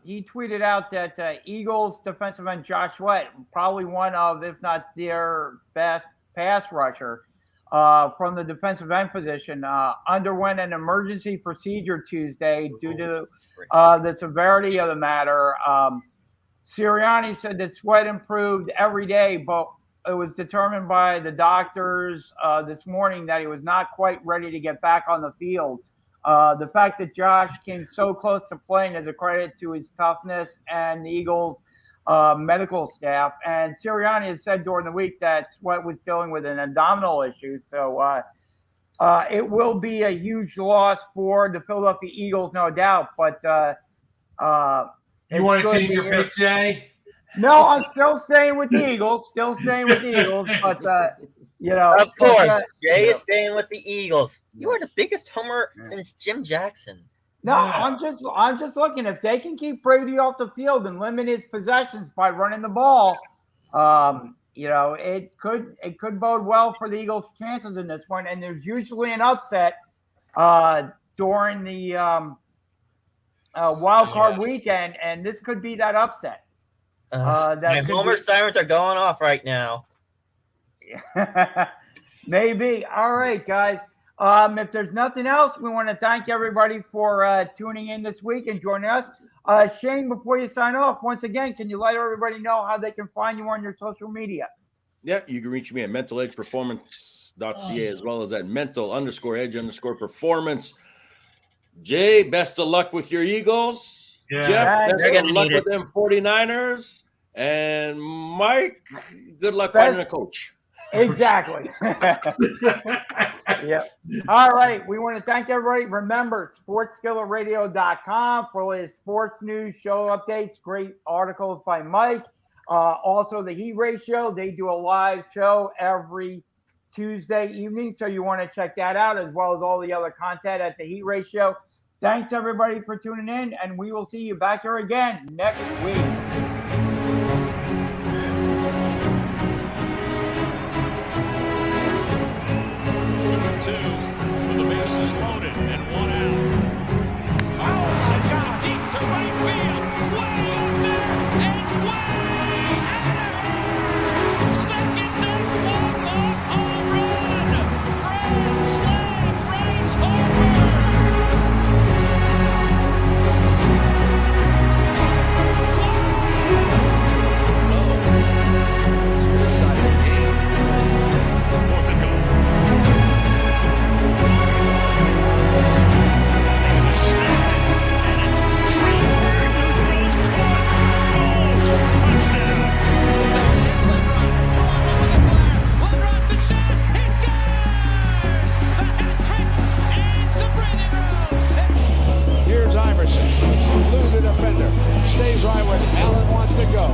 He tweeted out that Eagles defensive end Josh Sweat, probably one of, if not their best pass rusher, from the defensive end position, underwent an emergency procedure Tuesday due to the severity of the matter. Sirianni said that Sweat improved every day, but it was determined by the doctors this morning that he was not quite ready to get back on the field. The fact that Josh came so close to playing is a credit to his toughness and the Eagles' medical staff. And Sirianni has said during the week that Sweat was dealing with an abdominal issue. So it will be a huge loss for the Philadelphia Eagles, no doubt. But you want to change your pick, Jay? No, I'm still staying with the Eagles. But of course, Jay is staying with the Eagles. You are the biggest homer since Jim Jackson. No, I'm just looking. If they can keep Brady off the field and limit his possessions by running the ball, it could bode well for the Eagles' chances in this one. And there's usually an upset during the wild card weekend, and this could be that upset. My homer sirens are going off right now. Maybe. All right, guys. If there's nothing else, we want to thank everybody for tuning in this week and joining us. Shane, before you sign off, once again, can you let everybody know how they can find you on your social media? Yeah, you can reach me at mentaledgeperformance.ca as well as at mental_edge_performance. Jay, best of luck with your Eagles. Yeah. Jeff, best of luck with them 49ers. And Mike, good luck finding a coach. Exactly. Yeah. All right. We want to thank everybody. Remember, sportsskilletradio.com for latest sports news, show updates, great articles by Mike. Also, the Heat Ratio. They do a live show every Tuesday evening, so you want to check that out, as well as all the other content at the Heat Ratio. Thanks, everybody, for tuning in, and we will see you back here again next week. Two, with the bases loaded and one out. Oh, it got deep to right field, way up there and way out. Second deck walk-off home run. Grand slam, Ray's homer. It's been a decided game. Fourth and goal. Here's Iverson, through the defender, stays right where Allen wants to go.